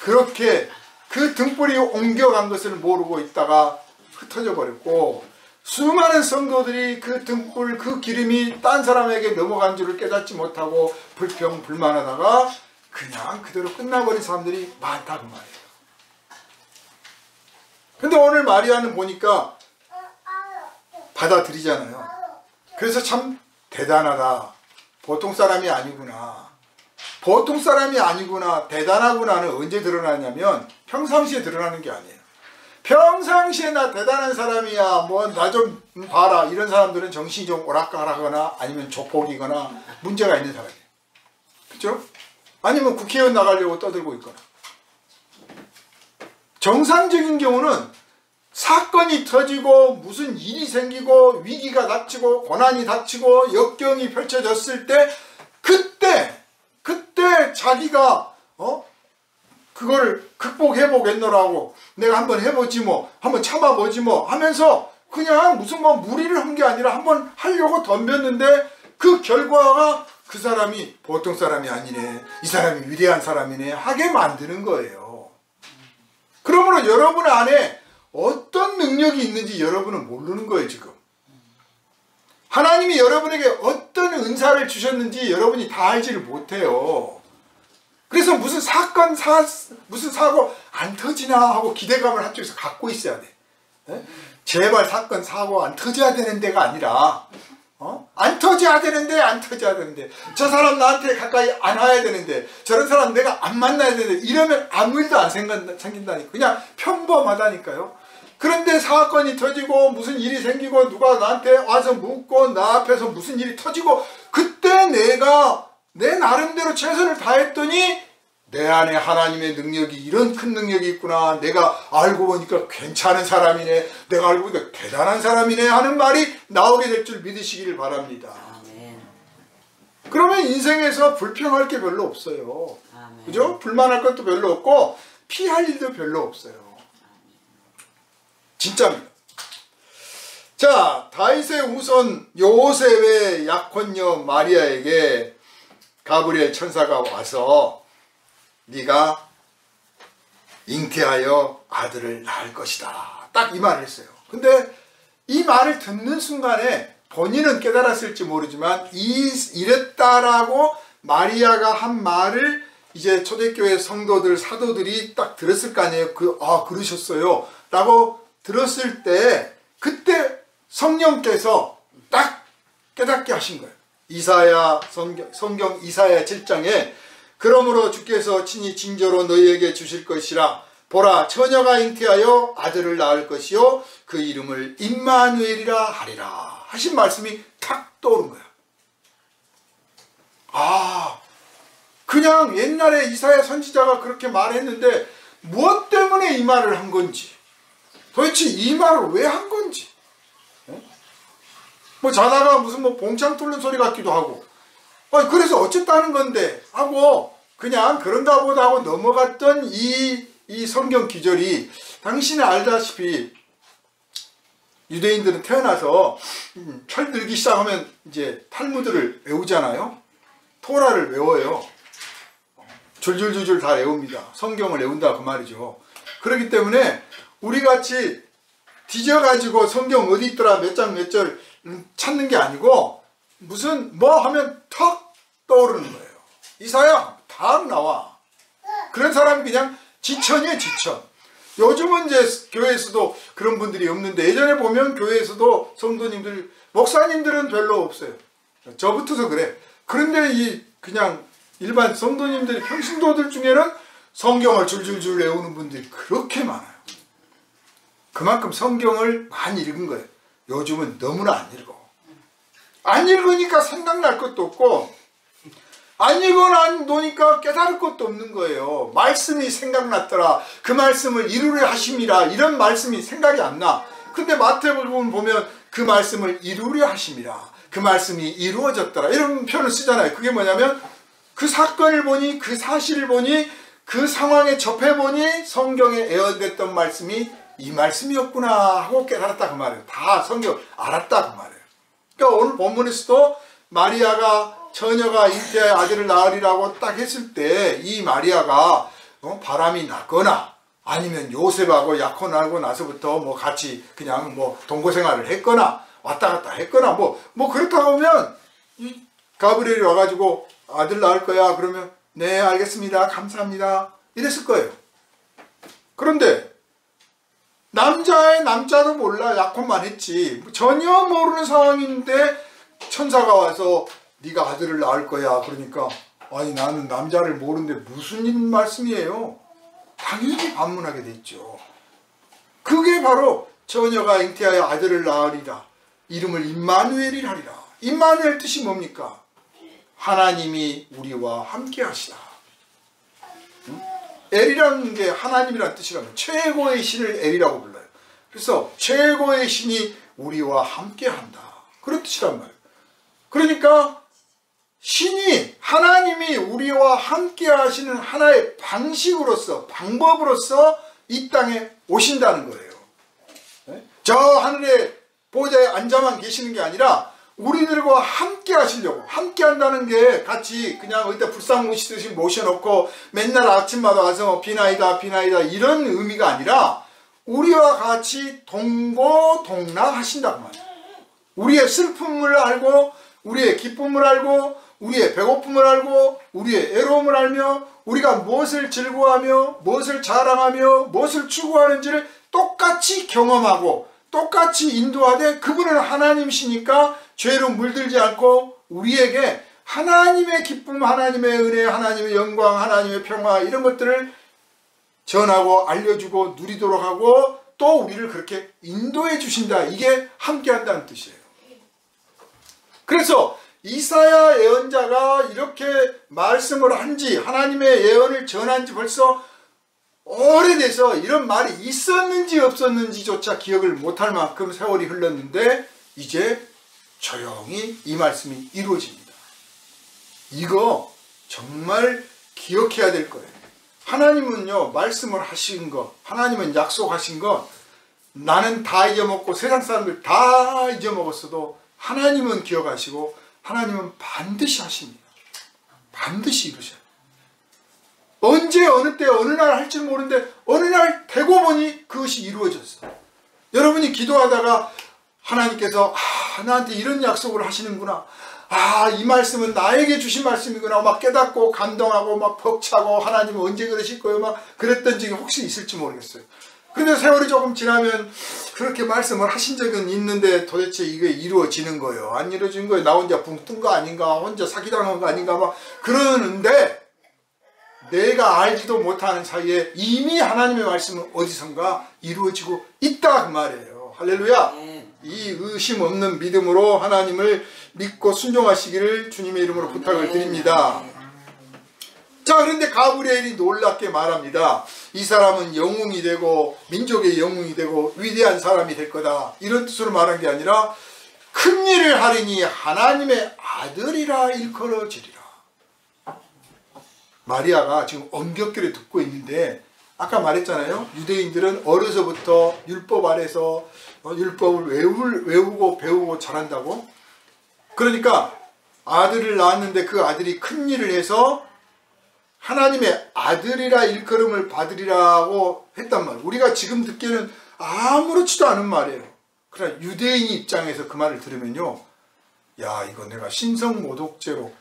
그렇게 그 등불이 옮겨간 것을 모르고 있다가 흩어져 버렸고 수많은 성도들이 그 등불, 그 기름이 딴 사람에게 넘어간 줄을 깨닫지 못하고 불평, 불만하다가 그냥 그대로 끝나버린 사람들이 많다고 말이에요. 근데 오늘 마리아는 보니까 받아들이잖아요. 그래서 참 대단하다. 보통 사람이 아니구나. 보통 사람이 아니구나, 대단하구나는 언제 드러나냐면 평상시에 드러나는 게 아니에요. 평상시에 나 대단한 사람이야, 뭐 나 좀 봐라, 이런 사람들은 정신이 좀 오락가락하거나 아니면 조폭이거나 문제가 있는 사람이에요. 그렇죠? 아니면 국회의원 나가려고 떠들고 있거나. 정상적인 경우는 사건이 터지고 무슨 일이 생기고 위기가 닥치고 고난이 닥치고 역경이 펼쳐졌을 때 그때 자기가 그거를 극복해 보겠노라고 내가 한번 해보지 뭐, 한번 참아보지 뭐 하면서 그냥 무슨 뭐 무리를 한 게 아니라 한번 하려고 덤볐는데 그 결과가 그 사람이 보통 사람이 아니네, 이 사람이 위대한 사람이네 하게 만드는 거예요. 그러므로 여러분 안에 어떤 능력이 있는지 여러분은 모르는 거예요. 지금 하나님이 여러분에게 어떤 은사를 주셨는지 여러분이 다 알지를 못해요. 그래서 무슨 사건, 무슨 사고 안 터지나 하고 기대감을 한쪽에서 갖고 있어야 돼. 제발 사건, 사고 안 터져야 되는 데가 아니라 안 터져야 되는데 저 사람 나한테 가까이 안 와야 되는데 저런 사람 내가 안 만나야 되는데 이러면 아무 일도 안 생긴다니까. 그냥 평범하다니까요. 그런데 사건이 터지고 무슨 일이 생기고 누가 나한테 와서 묻고 나 앞에서 무슨 일이 터지고 그때 내가 내 나름대로 최선을 다했더니 내 안에 하나님의 능력이 이런 큰 능력이 있구나. 내가 알고 보니까 괜찮은 사람이네. 내가 알고 보니까 대단한 사람이네 하는 말이 나오게 될 줄 믿으시기를 바랍니다. 아멘. 그러면 인생에서 불평할 게 별로 없어요. 아멘. 그죠? 불만할 것도 별로 없고 피할 일도 별로 없어요. 진짜입니다. 자, 다윗의 후손 요셉의 약혼녀 마리아에게 가브리엘 천사가 와서 네가 잉태하여 아들을 낳을 것이다. 딱 이 말을 했어요. 근데 이 말을 듣는 순간에 본인은 깨달았을지 모르지만 이랬다라고 마리아가 한 말을 이제 초대교회 성도들, 사도들이 딱 들었을 거 아니에요. 그러셨어요. 라고 들었을 때 그때 성령께서 딱 깨닫게 하신 거예요. 이사야 성경 이사야 7장에 그러므로 주께서 친히 징조로 너희에게 주실 것이라 보라 처녀가 잉태하여 아들을 낳을 것이요 그 이름을 임마누엘이라 하리라 하신 말씀이 탁 떠오른 거예요. 그냥 옛날에 이사야 선지자가 그렇게 말했는데 무엇 때문에 이 말을 한 건지, 도대체 이 말을 왜 한 건지, 뭐 자다가 무슨 뭐 봉창 뚫는 소리 같기도 하고, 그래서 어쨌다는 건데 하고 그냥 그런가 보다 하고 넘어갔던 이 성경 기절이, 당신은 알다시피 유대인들은 태어나서 철들기 시작하면 이제 탈무드를 외우잖아요. 토라를 외워요. 줄줄줄줄 다 외웁니다. 성경을 외운다 그 말이죠. 그렇기 때문에 우리같이 뒤져가지고 성경 어디 있더라 몇 장 몇 절 찾는 게 아니고 무슨 뭐 하면 턱 떠오르는 거예요. 이사야 다 나와. 그런 사람이 그냥 지천이에요, 지천. 요즘은 이제 교회에서도 그런 분들이 없는데 예전에 보면 교회에서도 성도님들, 목사님들은 별로 없어요. 저부터서 그래. 그런데 그냥 일반 성도님들이, 평신도들 중에는 성경을 줄줄줄 외우는 분들이 그렇게 많아요. 그만큼 성경을 많이 읽은 거예요. 요즘은 너무나 안 읽어. 안 읽으니까 생각날 것도 없고, 안 읽어놓으니까 깨달을 것도 없는 거예요. 말씀이 생각났더라. 그 말씀을 이루려 하심이라. 이런 말씀이 생각이 안 나. 근데 마태복음 보면 그 말씀을 이루려 하심이라. 그 말씀이 이루어졌더라. 이런 표현을 쓰잖아요. 그게 뭐냐면 그 사건을 보니, 그 사실을 보니, 그 상황에 접해보니 성경에 애언됐던 말씀이 이 말씀이었구나 하고 깨달았다 그 말이에요. 다 성경 알았다 그 말이에요. 그러니까 오늘 본문에서도 마리아가 처녀가 잉태하여 아들을 낳으리라고 딱 했을 때 이 마리아가 바람이 났거나 아니면 요셉하고 약혼하고 나서부터 뭐 같이 그냥 뭐 동거생활을 했거나 왔다 갔다 했거나 뭐 그렇다고 하면 이 가브리엘이 와가지고 아들 낳을 거야 그러면 네 알겠습니다 감사합니다 이랬을 거예요. 그런데 남자도 몰라. 약혼만 했지. 전혀 모르는 상황인데 천사가 와서 네가 아들을 낳을 거야. 그러니까 아니 나는 남자를 모르는데 무슨 말씀이에요. 당연히 반문하게 됐죠. 그게 바로 처녀가 잉태하여 아들을 낳으리라. 이름을 임마누엘이라 하리라. 임마누엘 뜻이 뭡니까? 하나님이 우리와 함께 하시다. 엘이라는 게 하나님이라는 뜻이라면 최고의 신을 엘이라고 불러요. 그래서 최고의 신이 우리와 함께 한다. 그런 뜻이란 말이에요. 그러니까 신이, 하나님이 우리와 함께 하시는 하나의 방식으로서, 방법으로서 이 땅에 오신다는 거예요. 저 하늘의 보좌에 앉아만 계시는 게 아니라 우리들과 함께 하시려고, 함께 한다는 게 같이 그냥 어디다 불상 모시듯이 모셔놓고 맨날 아침마다 와서 비나이다 비나이다 이런 의미가 아니라 우리와 같이 동고동락 하신다고 말이에요. 우리의 슬픔을 알고 우리의 기쁨을 알고 우리의 배고픔을 알고 우리의 애로움을 알며 우리가 무엇을 즐거워하며 무엇을 자랑하며 무엇을 추구하는지를 똑같이 경험하고 똑같이 인도하되 그분은 하나님이시니까 죄로 물들지 않고 우리에게 하나님의 기쁨, 하나님의 은혜, 하나님의 영광, 하나님의 평화 이런 것들을 전하고 알려주고 누리도록 하고 또 우리를 그렇게 인도해 주신다. 이게 함께 한다는 뜻이에요. 그래서 이사야 예언자가 이렇게 말씀을 한지, 하나님의 예언을 전한지 벌써 오래돼서 이런 말이 있었는지 없었는지조차 기억을 못할 만큼 세월이 흘렀는데 이제 조용히 이 말씀이 이루어집니다. 이거 정말 기억해야 될 거예요. 하나님은요, 말씀을 하신 거, 하나님은 약속하신 거, 나는 다 잊어먹고 세상 사람들 다 잊어먹었어도 하나님은 기억하시고 하나님은 반드시 하십니다. 반드시 이루셔요. 언제 어느 때 어느 날 할지 모르는데 어느 날 되고 보니 그것이 이루어졌어요. 여러분이 기도하다가 하나님께서 나한테 이런 약속을 하시는구나, 이 말씀은 나에게 주신 말씀이구나 막 깨닫고 감동하고 막 벅차고 하나님은 언제 그러실 거예요 막 그랬던 적이 혹시 있을지 모르겠어요. 근데 세월이 조금 지나면 그렇게 말씀을 하신 적은 있는데 도대체 이게 이루어지는 거예요? 안 이루어진 거예요? 나 혼자 붕 뜬 거 아닌가? 혼자 사기당한 거 아닌가? 막 그러는데 내가 알지도 못하는 사이에 이미 하나님의 말씀은 어디선가 이루어지고 있다 그 말이에요. 할렐루야. 이 의심 없는 믿음으로 하나님을 믿고 순종하시기를 주님의 이름으로 부탁을 드립니다. 자, 그런데 가브리엘이 놀랍게 말합니다. 이 사람은 영웅이 되고 민족의 영웅이 되고 위대한 사람이 될 거다, 이런 뜻으로 말한 게 아니라 큰 일을 하리니 하나님의 아들이라 일컬어지리라. 마리아가 지금 엄격기를 듣고 있는데 아까 말했잖아요. 유대인들은 어려서부터 율법 아래서 율법을 외우고 배우고 잘한다고. 그러니까 아들을 낳았는데 그 아들이 큰 일을 해서 하나님의 아들이라 일컬음을 받으리라고 했단 말이에요. 우리가 지금 듣기에는 아무렇지도 않은 말이에요. 그러나 유대인 입장에서 그 말을 들으면요, 야, 이거 내가 신성모독죄로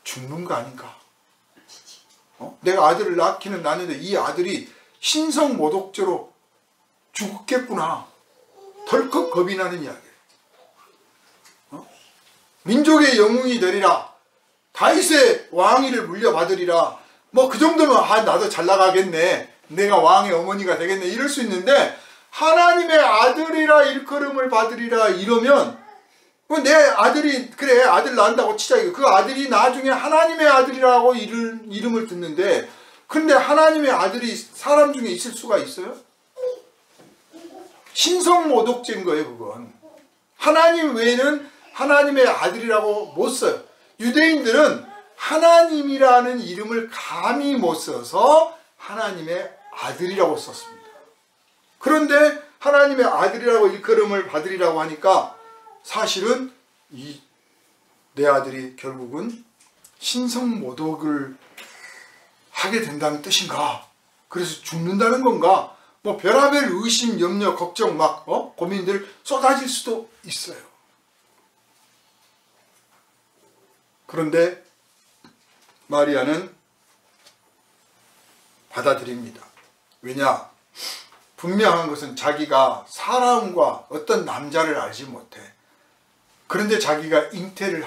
죽는 거 아닌가? 내가 아들을 낳기는 낳는데 이 아들이 신성모독죄로 죽겠구나. 덜컥 겁이 나는 이야기예요. 민족의 영웅이 되리라, 다윗의 왕위를 물려받으리라, 뭐 그 정도면 나도 잘 나가겠네, 내가 왕의 어머니가 되겠네, 이럴 수 있는데 하나님의 아들이라 일컬음을 받으리라 이러면 내 아들이, 그래 아들 낳는다고 치자, 그 아들이 나중에 하나님의 아들이라고 이름을 듣는데, 근데 하나님의 아들이 사람 중에 있을 수가 있어요? 신성모독죄인 거예요. 그건 하나님 외에는 하나님의 아들이라고 못 써요. 유대인들은 하나님이라는 이름을 감히 못 써서 하나님의 아들이라고 썼습니다. 그런데 하나님의 아들이라고 일컬음을 받으리라고 하니까 사실은 내 아들이 결국은 신성모독을 하게 된다는 뜻인가? 그래서 죽는다는 건가? 뭐 별의별 의심, 염려, 걱정 막 고민들 쏟아질 수도 있어요. 그런데 마리아는 받아들입니다. 왜냐? 분명한 것은 자기가 사람과 어떤 남자를 알지 못해. 그런데 자기가 잉태를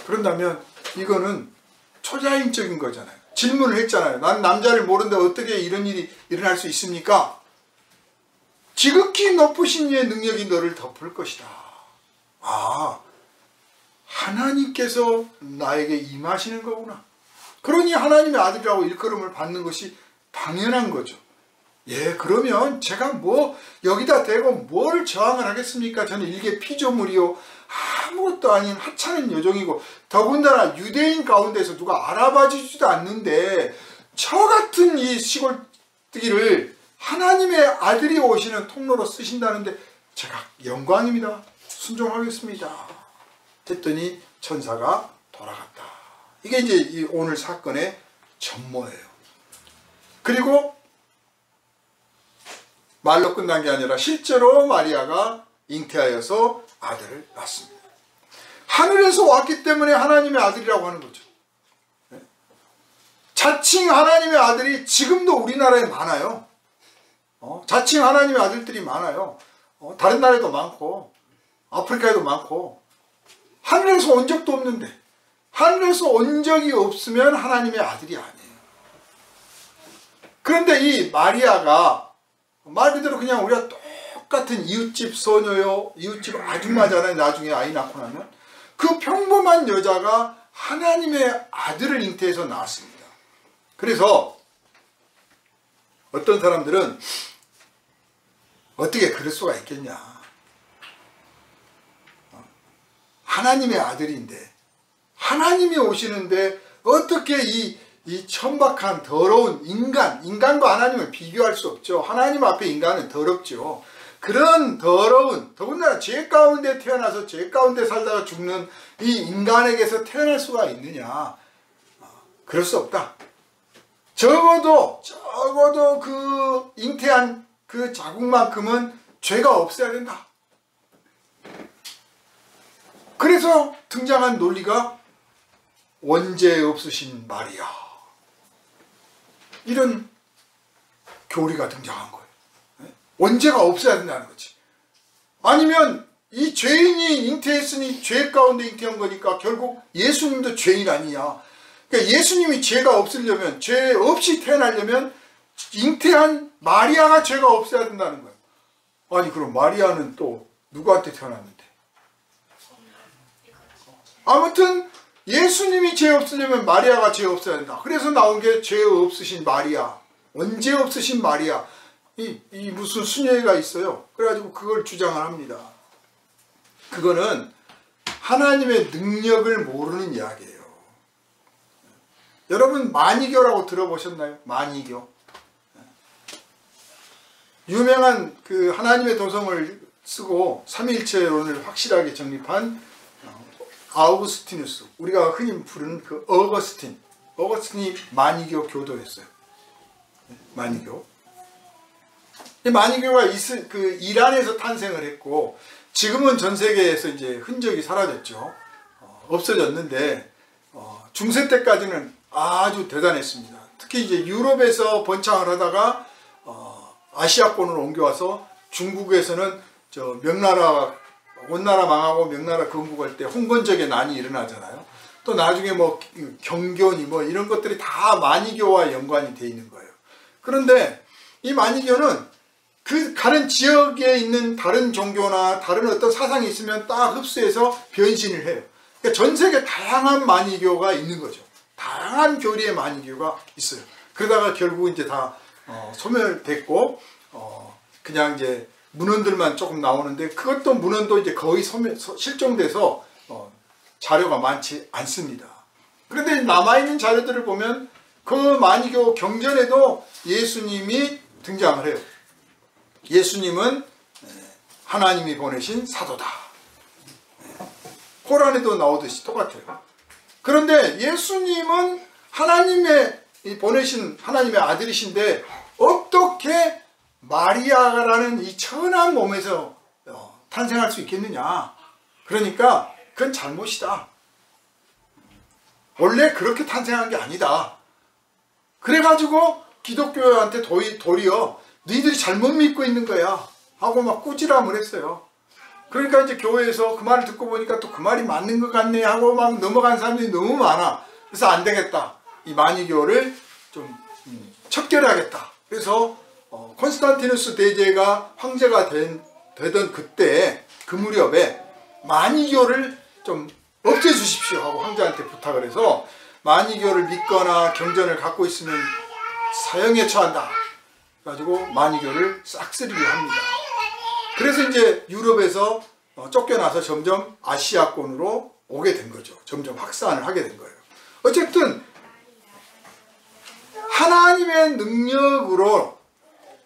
그런다면 이거는 초자연적인 거잖아요. 질문을 했잖아요. 난 남자를 모르는데 어떻게 이런 일이 일어날 수 있습니까? 지극히 높으신 이의 능력이 너를 덮을 것이다. 하나님께서 나에게 임하시는 거구나. 그러니 하나님의 아들이라고 일컬음을 받는 것이 당연한 거죠. 예, 그러면 제가 뭐 여기다 대고 뭘 저항을 하겠습니까? 저는 일개 피조물이요, 아무것도 아닌 하찮은 여종이고, 더군다나 유대인 가운데서 누가 알아봐 주지도 않는데 저 같은 이 시골뜨기를 하나님의 아들이 오시는 통로로 쓰신다는데 제가 영광입니다, 순종하겠습니다 했더니 천사가 돌아갔다. 이게 이제 이 오늘 사건의 전모예요. 그리고 말로 끝난 게 아니라 실제로 마리아가 잉태하여서 아들을 낳습니다. 하늘에서 왔기 때문에 하나님의 아들이라고 하는 거죠. 자칭 하나님의 아들이 지금도 우리나라에 많아요. 자칭 하나님의 아들들이 많아요. 다른 나라에도 많고 아프리카에도 많고. 하늘에서 온 적도 없는데, 하늘에서 온 적이 없으면 하나님의 아들이 아니에요. 그런데 이 마리아가 말 그대로 그냥 우리가 똑같은 이웃집 소녀요, 이웃집 아줌마잖아요. 나중에 아이 낳고 나면. 그 평범한 여자가 하나님의 아들을 잉태해서 낳았습니다. 그래서 어떤 사람들은 어떻게 그럴 수가 있겠냐. 하나님의 아들인데, 하나님이 오시는데 어떻게 이 천박한 더러운 인간과 하나님을 비교할 수 없죠. 하나님 앞에 인간은 더럽죠. 그런 더러운, 더군다나 죄 가운데 태어나서 죄 가운데 살다가 죽는 이 인간에게서 태어날 수가 있느냐. 그럴 수 없다. 적어도 그 잉태한 그 자국만큼은 죄가 없어야 된다. 그래서 등장한 논리가 원죄 없으신 마리아, 이런 교리가 등장한 거예요. 원죄가 없어야 된다는 거지. 아니면 이 죄인이 잉태했으니 죄 가운데 잉태한 거니까 결국 예수님도 죄인 아니냐. 그러니까 예수님이 죄가 없으려면, 죄 없이 태어나려면 잉태한 마리아가 죄가 없어야 된다는 거예요. 아니 그럼 마리아는 또 누구한테 태어났는데? 아무튼 예수님이 죄 없으려면 마리아가 죄 없어야 된다. 그래서 나온 게 죄 없으신 마리아, 원죄 없으신 마리아. 이 무슨 순례가 있어요. 그래가지고 그걸 주장을 합니다. 그거는 하나님의 능력을 모르는 이야기예요. 여러분 마니교라고 들어보셨나요? 마니교. 유명한 그 하나님의 도성을 쓰고 삼위일체론을 확실하게 정립한 아우구스티누스, 우리가 흔히 부르는 그 어거스틴이 마니교 교도였어요. 마니교. 이 마니교가 그 이란에서 탄생을 했고, 지금은 전 세계에서 이제 흔적이 사라졌죠. 없어졌는데, 중세 때까지는 아주 대단했습니다. 특히 이제 유럽에서 번창을 하다가 아시아권으로 옮겨와서 중국에서는 명나라, 원나라 망하고 명나라 건국할 때 홍건적의 난이 일어나잖아요. 또 나중에 뭐 경견이 뭐 이런 것들이 다 마니교와 연관이 돼 있는 거예요. 그런데 이 마니교는 그 다른 지역에 있는 다른 종교나 다른 어떤 사상이 있으면 딱 흡수해서 변신을 해요. 그러니까 전 세계 다양한 마니교가 있는 거죠. 다양한 교리의 마니교가 있어요. 그러다가 결국 이제 다 소멸됐고, 그냥 이제 문헌들만 조금 나오는데, 그것도 문헌도 이제 거의 실종돼서 자료가 많지 않습니다. 그런데 남아있는 자료들을 보면 그 마니교 경전에도 예수님이 등장을 해요. 예수님은 하나님이 보내신 사도다. 코란에도 나오듯이 똑같아요. 그런데 예수님은 하나님의 보내신 하나님의 아들이신데 어떻게 마리아라는 이 천한 몸에서 탄생할 수 있겠느냐. 그러니까 그건 잘못이다. 원래 그렇게 탄생한 게 아니다. 그래가지고 기독교한테 도리어 너희들이 잘못 믿고 있는 거야 하고 막 꾸지람을 했어요. 그러니까 이제 교회에서 그 말을 듣고 보니까 또 그 말이 맞는 것 같네 하고 막 넘어간 사람들이 너무 많아. 그래서 안 되겠다. 이 마니교를 좀 척결하겠다. 그래서 콘스탄티누스 대제가 황제가 되던 그때 그 무렵에 마니교를 좀 없애주십시오 하고 황제한테 부탁을 해서, 마니교를 믿거나 경전을 갖고 있으면 사형에 처한다. 가지고 마니교를 싹쓸이를 합니다. 그래서 이제 유럽에서 쫓겨나서 점점 아시아권으로 오게 된 거죠. 점점 확산을 하게 된 거예요. 어쨌든 하나님의 능력으로,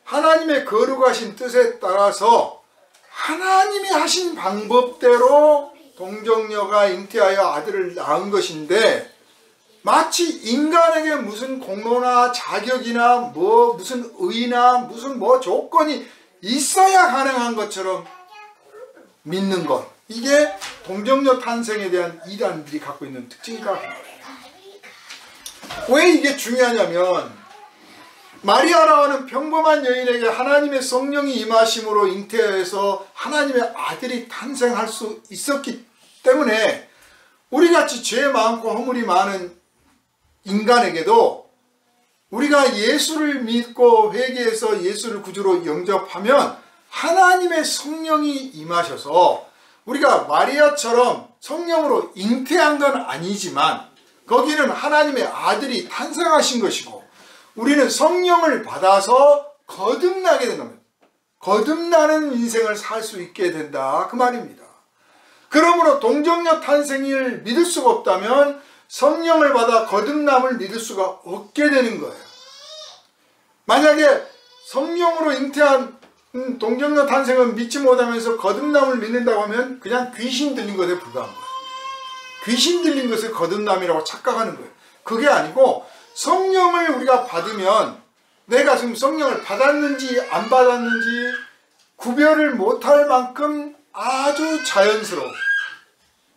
하나님의 거룩하신 뜻에 따라서 하나님이 하신 방법대로 동정녀가 잉태하여 아들을 낳은 것인데, 마치 인간에게 무슨 공로나 자격이나 무슨 의나 무슨 조건이 있어야 가능한 것처럼 믿는 것, 이게 동정녀 탄생에 대한 이단들이 갖고 있는 특징이다. 왜 이게 중요하냐면, 마리아라고 하는 평범한 여인에게 하나님의 성령이 임하심으로 잉태해서 하나님의 아들이 탄생할 수 있었기 때문에 우리같이 죄 많고 허물이 많은 인간에게도 우리가 예수를 믿고 회개해서 예수를 구주로 영접하면 하나님의 성령이 임하셔서 우리가 마리아처럼 성령으로 잉태한 건 아니지만 거기는 하나님의 아들이 탄생하신 것이고 우리는 성령을 받아서 거듭나게 된다. 거듭나는 인생을 살 수 있게 된다 그 말입니다. 그러므로 동정녀 탄생을 믿을 수가 없다면 성령을 받아 거듭남을 믿을 수가 없게 되는 거예요. 만약에 성령으로 잉태한 동정녀 탄생은 믿지 못하면서 거듭남을 믿는다고 하면 그냥 귀신 들린 것에 불과한 거예요. 귀신 들린 것을 거듭남이라고 착각하는 거예요. 그게 아니고 성령을 우리가 받으면 내가 지금 성령을 받았는지 안 받았는지 구별을 못할 만큼 아주 자연스러워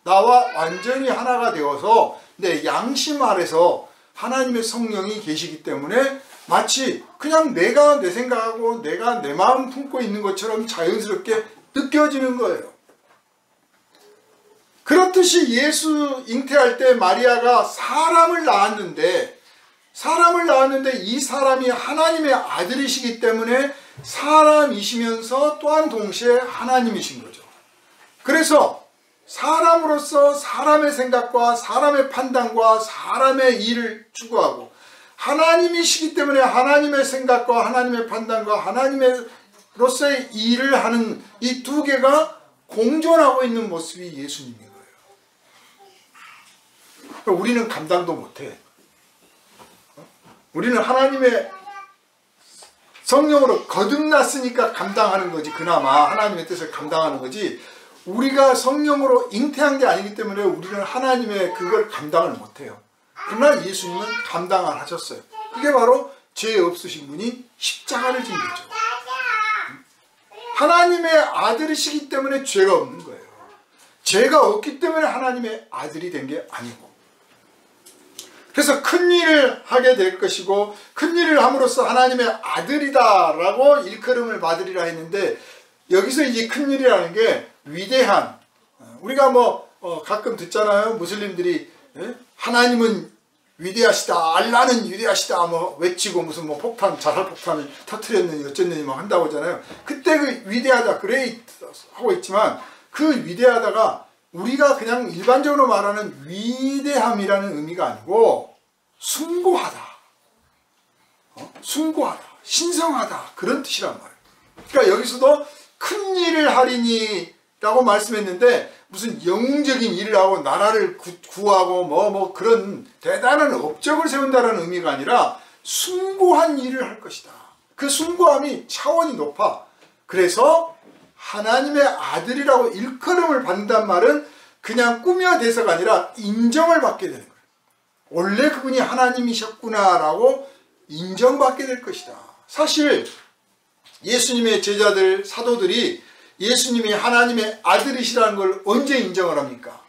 나와 완전히 하나가 되어서 내 양심 아래서 하나님의 성령이 계시기 때문에 마치 그냥 내가 내 생각하고 내가 내 마음 품고 있는 것처럼 자연스럽게 느껴지는 거예요. 그렇듯이 예수 잉태할 때 마리아가 사람을 낳았는데 이 사람이 하나님의 아들이시기 때문에 사람이시면서 또한 동시에 하나님이신 거죠. 그래서 사람으로서 사람의 생각과 사람의 판단과 사람의 일을 추구하고 하나님이시기 때문에 하나님의 생각과 하나님의 판단과 하나님으로서의 일을 하는 이 두 개가 공존하고 있는 모습이 예수님인 거예요. 그러니까 우리는 감당도 못해. 우리는 하나님의 성령으로 거듭났으니까 감당하는 거지. 그나마 하나님의 뜻을 감당하는 거지. 우리가 성령으로 잉태한 게 아니기 때문에 우리는 하나님의 그걸 감당을 못해요. 그러나 예수님은 감당을 하셨어요. 그게 바로 죄 없으신 분이 십자가를 진 거죠. 하나님의 아들이시기 때문에 죄가 없는 거예요. 죄가 없기 때문에 하나님의 아들이 된 게 아니고. 그래서 큰 일을 하게 될 것이고 큰 일을 함으로써 하나님의 아들이다라고 일컬음을 받으리라 했는데 여기서 이 큰 일이라는 게 위대한, 우리가 가끔 듣잖아요. 무슬림들이 하나님은 위대하시다, 알라는 위대하시다 외치고 무슨 폭탄, 자살폭탄을 터뜨렸느니 어쨌느니 한다고 하잖아요. 그때 그 위대하다, 그레이트 하고 있지만 그 위대하다가 우리가 그냥 일반적으로 말하는 위대함이라는 의미가 아니고 숭고하다, 숭고하다, 신성하다 그런 뜻이란 말이에요. 그러니까 여기서도 큰 일을 하리니 라고 말씀했는데 무슨 영웅적인 일을 하고 나라를 구하고 그런 대단한 업적을 세운다는 의미가 아니라 숭고한 일을 할 것이다. 그 숭고함이 차원이 높아. 그래서 하나님의 아들이라고 일컬음을 받는단 말은 그냥 꾸며 대사가 아니라 인정을 받게 되는 거예요. 원래 그분이 하나님이셨구나라고 인정받게 될 것이다. 사실 예수님의 제자들, 사도들이 예수님이 하나님의 아들이시라는 걸 언제 인정을 합니까?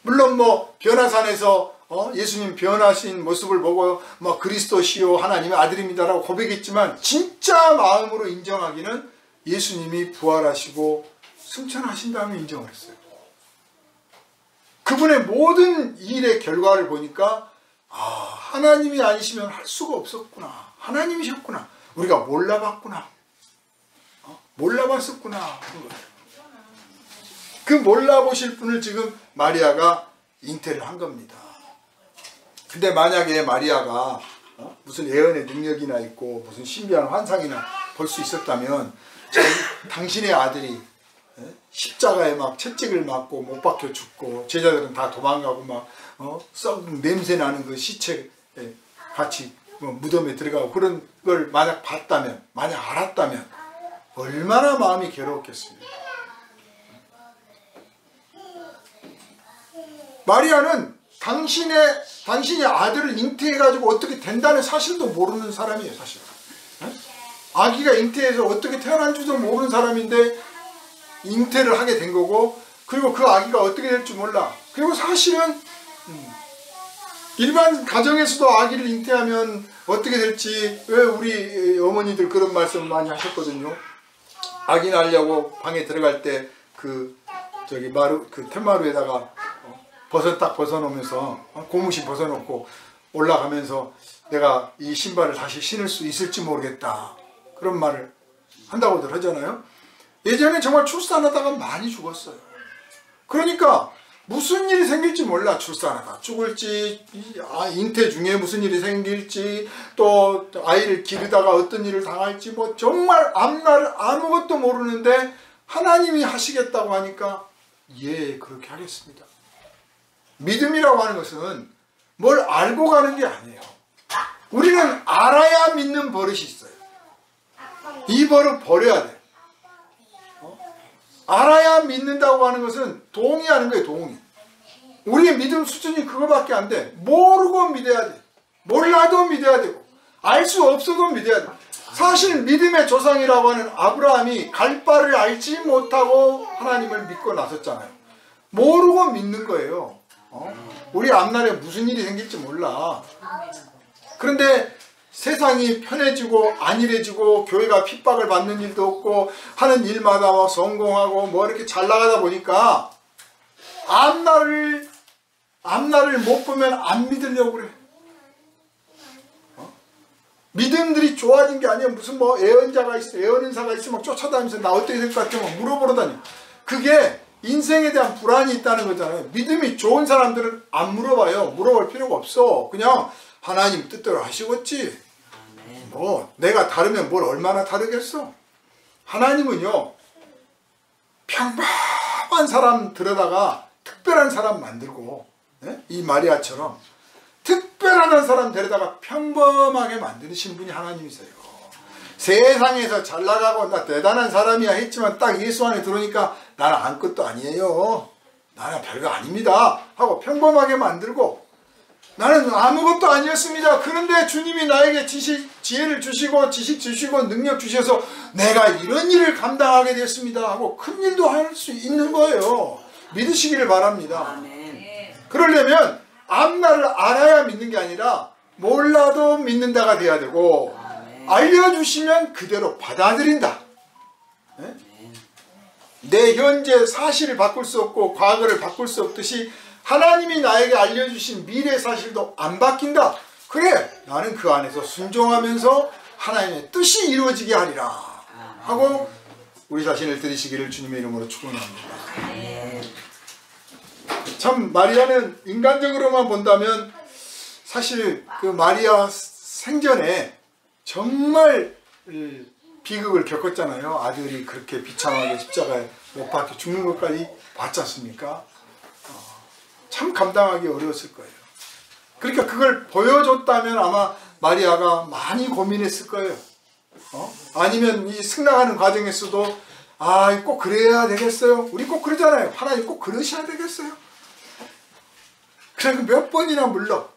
물론 변화산에서 예수님 변하신 모습을 보고 그리스도시요 하나님의 아들입니다라고 고백했지만 진짜 마음으로 인정하기는 예수님이 부활하시고 승천하신 다음에 인정을 했어요. 그분의 모든 일의 결과를 보니까 하나님이 아니시면 할 수가 없었구나. 하나님이셨구나. 우리가 몰라봤구나. 몰라봤었구나. 그 몰라보실 분을 지금 마리아가 잉태를 한 겁니다. 근데 만약에 마리아가 무슨 예언의 능력이나 있고 무슨 신비한 환상이나 볼 수 있었다면 당신의 아들이 십자가에 채찍을 맞고 못 박혀 죽고 제자들은 다 도망가고 썩 냄새 나는 그 시체 같이 무덤에 들어가고 그런 걸 만약 봤다면, 만약 알았다면 얼마나 마음이 괴로웠겠습니까? 마리아는 당신의 아들을 잉태해가지고 어떻게 된다는 사실도 모르는 사람이에요, 사실. 아기가 잉태해서 어떻게 태어난 줄도 모르는 사람인데 잉태를 하게 된 거고, 그리고 그 아기가 어떻게 될지 몰라. 그리고 사실은 일반 가정에서도 아기를 잉태하면 어떻게 될지, 왜 우리 어머니들 그런 말씀 많이 하셨거든요. 아기 낳으려고 방에 들어갈 때 그 툇마루에다가 버섯 딱 벗어놓으면서 고무신 벗어놓고 올라가면서 내가 이 신발을 다시 신을 수 있을지 모르겠다, 그런 말을 한다고들 하잖아요. 예전에 정말 출산하다가 많이 죽었어요. 그러니까 무슨 일이 생길지 몰라. 출산하다 죽을지, 잉태 중에 무슨 일이 생길지, 또 아이를 기르다가 어떤 일을 당할지, 뭐 정말 앞날 아무것도 모르는데 하나님이 하시겠다고 하니까 예, 그렇게 하겠습니다. 믿음이라고 하는 것은 뭘 알고 가는 게 아니에요. 우리는 알아야 믿는 버릇이 있어요. 이 버릇 버려야 돼. 알아야 믿는다고 하는 것은 동의하는 거예요. 동의. 우리의 믿음 수준이 그거밖에 안 돼. 모르고 믿어야 돼. 몰라도 믿어야 되고, 알 수 없어도 믿어야 돼. 사실 믿음의 조상이라고 하는 아브라함이 갈 바를 알지 못하고 하나님을 믿고 나섰잖아요. 모르고 믿는 거예요. 우리 앞날에 무슨 일이 생길지 몰라. 그런데 세상이 편해지고 안일해지고 교회가 핍박을 받는 일도 없고 하는 일마다 막 성공하고 뭐 이렇게 잘 나가다 보니까 앞날을 못 보면 안 믿으려고 그래. 믿음들이 좋아진 게 아니야. 무슨 뭐 애언자가 있어, 애언인사가 있어 막 쫓아다니면서 나 어떻게 될 것 같아 막 물어보러 다녀. 그게 인생에 대한 불안이 있다는 거잖아요. 믿음이 좋은 사람들은 안 물어봐요. 물어볼 필요가 없어. 그냥 하나님 뜻대로 하시겠지. 뭐 내가 다르면 뭘 얼마나 다르겠어. 하나님은요, 평범한 사람 들여다가 특별한 사람 만들고, 이 마리아처럼 특별한 사람 데려다가 평범하게 만드신 분이 하나님이세요. 세상에서 잘 나가고 나 대단한 사람이야 했지만 딱 예수 안에 들어오니까 나는 아무것도 아니에요, 나는 별거 아닙니다 하고 평범하게 만들고, 나는 아무것도 아니었습니다. 그런데 주님이 나에게 지혜를 주시고 지식 주시고 능력 주셔서 내가 이런 일을 감당하게 됐습니다 하고 큰 일도 할 수 있는 거예요. 믿으시기를 바랍니다. 그러려면 앞날을 알아야 믿는 게 아니라 몰라도 믿는다가 돼야 되고, 알려주시면 그대로 받아들인다. 내 현재 사실을 바꿀 수 없고 과거를 바꿀 수 없듯이 하나님이 나에게 알려주신 미래 사실도 안 바뀐다. 그래, 나는 그 안에서 순종하면서 하나님의 뜻이 이루어지게 하리라 하고 우리 자신을 들이시기를 주님의 이름으로 축원합니다. 참 마리아는 인간적으로만 본다면 사실 그 마리아 생전에 정말 비극을 겪었잖아요. 아들이 그렇게 비참하게 십자가에 못 박혀 죽는 것까지 봤지 않습니까? 참 감당하기 어려웠을 거예요. 그러니까 그걸 보여줬다면 아마 마리아가 많이 고민했을 거예요. 아니면 이 승낙하는 과정에서도 꼭 그래야 되겠어요? 우리 꼭 그러잖아요. 하나님 꼭 그러셔야 되겠어요? 그래서 몇 번이나 물러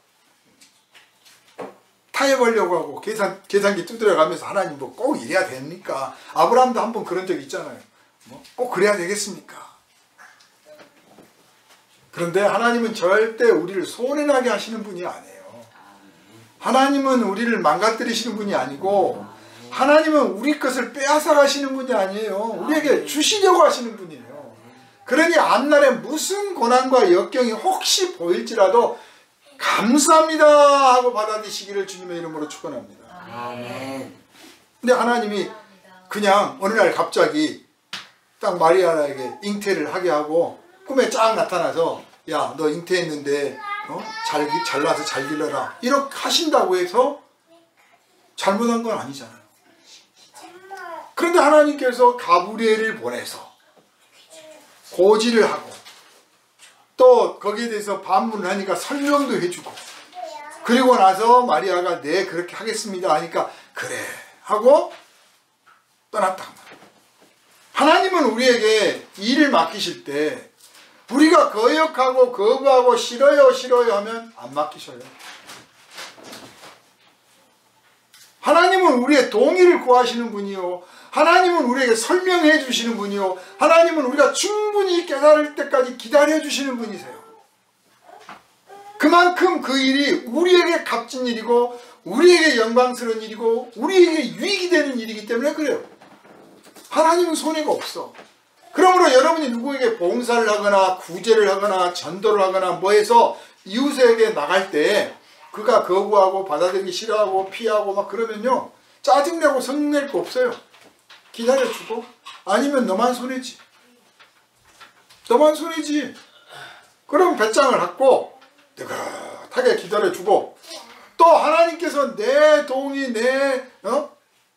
타협하려고 하고 계산기 두드려가면서 하나님 뭐 꼭 이래야 됩니까? 아브라함도 한번 그런 적 있잖아요. 뭐 꼭 그래야 되겠습니까? 그런데 하나님은 절대 우리를 손해나게 하시는 분이 아니에요. 하나님은 우리를 망가뜨리시는 분이 아니고, 하나님은 우리 것을 빼앗아 가시는 분이 아니에요. 우리에게 주시려고 하시는 분이에요. 그러니 앞날에 무슨 고난과 역경이 혹시 보일지라도 감사합니다 하고 받아들이시기를 주님의 이름으로 축원합니다. 근데 하나님이 그냥 어느 날 갑자기 딱 마리아에게 잉태를 하게 하고 꿈에 쫙 나타나서 야, 너 잉태했는데 잘 나서 잘 길러라 이렇게 하신다고 해서 잘못한 건 아니잖아요. 그런데 하나님께서 가브리엘을 보내서 고지를 하고 또 거기에 대해서 반문을 하니까 설명도 해주고, 그리고 나서 마리아가 네 그렇게 하겠습니다 하니까 그래 하고 떠났다. 하나님은 우리에게 일을 맡기실 때 우리가 거역하고 거부하고 싫어요 하면 안 맡기셔요. 하나님은 우리의 동의를 구하시는 분이요, 하나님은 우리에게 설명해 주시는 분이요, 하나님은 우리가 충분히 깨달을 때까지 기다려 주시는 분이세요. 그만큼 그 일이 우리에게 값진 일이고 우리에게 영광스러운 일이고 우리에게 유익이 되는 일이기 때문에 그래요. 하나님은 손해가 없어. 그러므로 여러분이 누구에게 봉사를 하거나 구제를 하거나 전도를 하거나 뭐 해서 이웃에게 나갈 때 그가 거부하고 받아들이기 싫어하고 피하고 막 그러면요, 짜증내고 성낼 거 없어요. 기다려주고, 아니면 너만 손해지. 너만 손해지. 그럼 배짱을 갖고 느긋하게 기다려주고, 또 하나님께서 내 동의, 내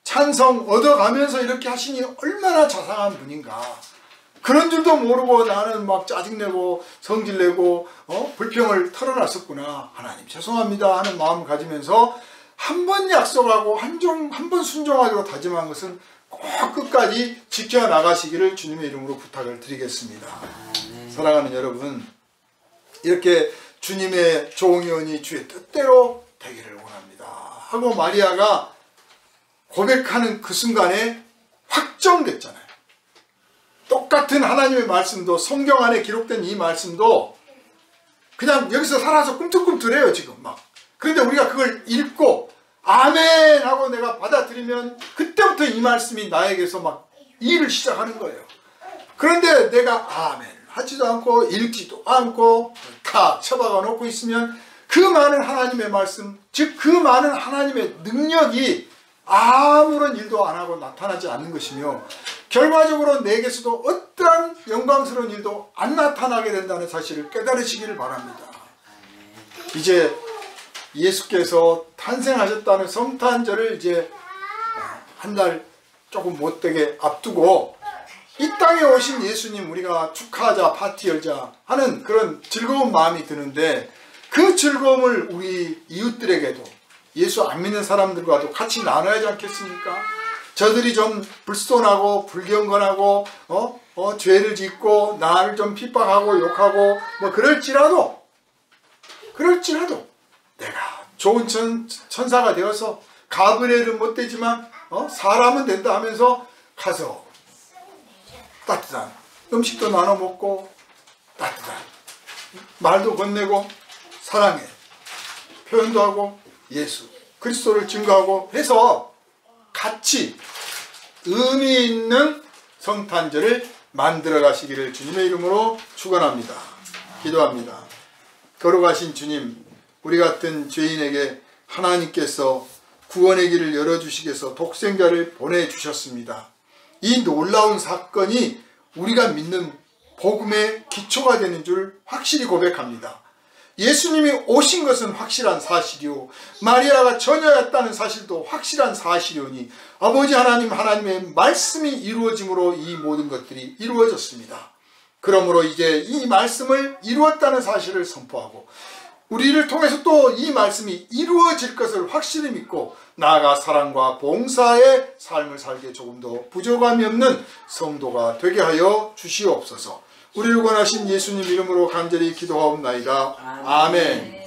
찬성 얻어가면서 이렇게 하시니 얼마나 자상한 분인가. 그런 줄도 모르고 나는 막 짜증내고 성질내고 불평을 털어놨었구나. 하나님 죄송합니다 하는 마음 가지면서 한 번 약속하고 한 번 순종하기로 다짐한 것은 꼭 끝까지 지켜나가시기를 주님의 이름으로 부탁을 드리겠습니다. 사랑하는 여러분, 이렇게 주님의 종이오니 주의 뜻대로 되기를 원합니다 하고 마리아가 고백하는 그 순간에 확정됐잖아요. 똑같은 하나님의 말씀도, 성경 안에 기록된 이 말씀도 그냥 여기서 살아서 꿈틀꿈틀해요 지금 막. 그런데 우리가 그걸 읽고 아멘 하고 내가 받아들이면 그때부터 이 말씀이 나에게서 막 일을 시작하는 거예요. 그런데 내가 아멘 하지도 않고 읽지도 않고 다 쳐박아 놓고 있으면 그 많은 하나님의 말씀, 즉 그 많은 하나님의 능력이 아무런 일도 안 하고 나타나지 않는 것이며, 결과적으로 내게서도 어떠한 영광스러운 일도 안 나타나게 된다는 사실을 깨달으시기를 바랍니다. 이제 예수께서 탄생하셨다는 성탄절을 이제 한 달 조금 못되게 앞두고 이 땅에 오신 예수님 우리가 축하하자, 파티 열자 하는 그런 즐거운 마음이 드는데, 그 즐거움을 우리 이웃들에게도, 예수 안 믿는 사람들과도 같이 나눠야 하지 않겠습니까? 저들이 좀 불손하고 불경건하고 죄를 짓고 나를 좀 핍박하고 욕하고 뭐 그럴지라도 내가 좋은 천사가 되어서 가브리엘은 못 되지만 사람은 된다 하면서 가서 따뜻한 음식도 나눠 먹고 따뜻한 말도 건네고 사랑해 표현도 하고 예수 그리스도를 증거하고 해서 같이 의미 있는 성탄절을 만들어 가시기를 주님의 이름으로 축원합니다. 기도합니다. 걸어가신 주님, 우리 같은 죄인에게 하나님께서 구원의 길을 열어주시겠어 독생자를 보내주셨습니다. 이 놀라운 사건이 우리가 믿는 복음의 기초가 되는 줄 확실히 고백합니다. 예수님이 오신 것은 확실한 사실이요, 마리아가 처녀였다는 사실도 확실한 사실이오니 아버지 하나님, 하나님의 말씀이 이루어짐으로 이 모든 것들이 이루어졌습니다. 그러므로 이제 이 말씀을 이루었다는 사실을 선포하고 우리를 통해서 또 이 말씀이 이루어질 것을 확실히 믿고 나아가 사랑과 봉사의 삶을 살게 조금 더 부족함이 없는 성도가 되게 하여 주시옵소서. 우리를 권하신 예수님 이름으로 간절히 기도하옵나이다. 아멘.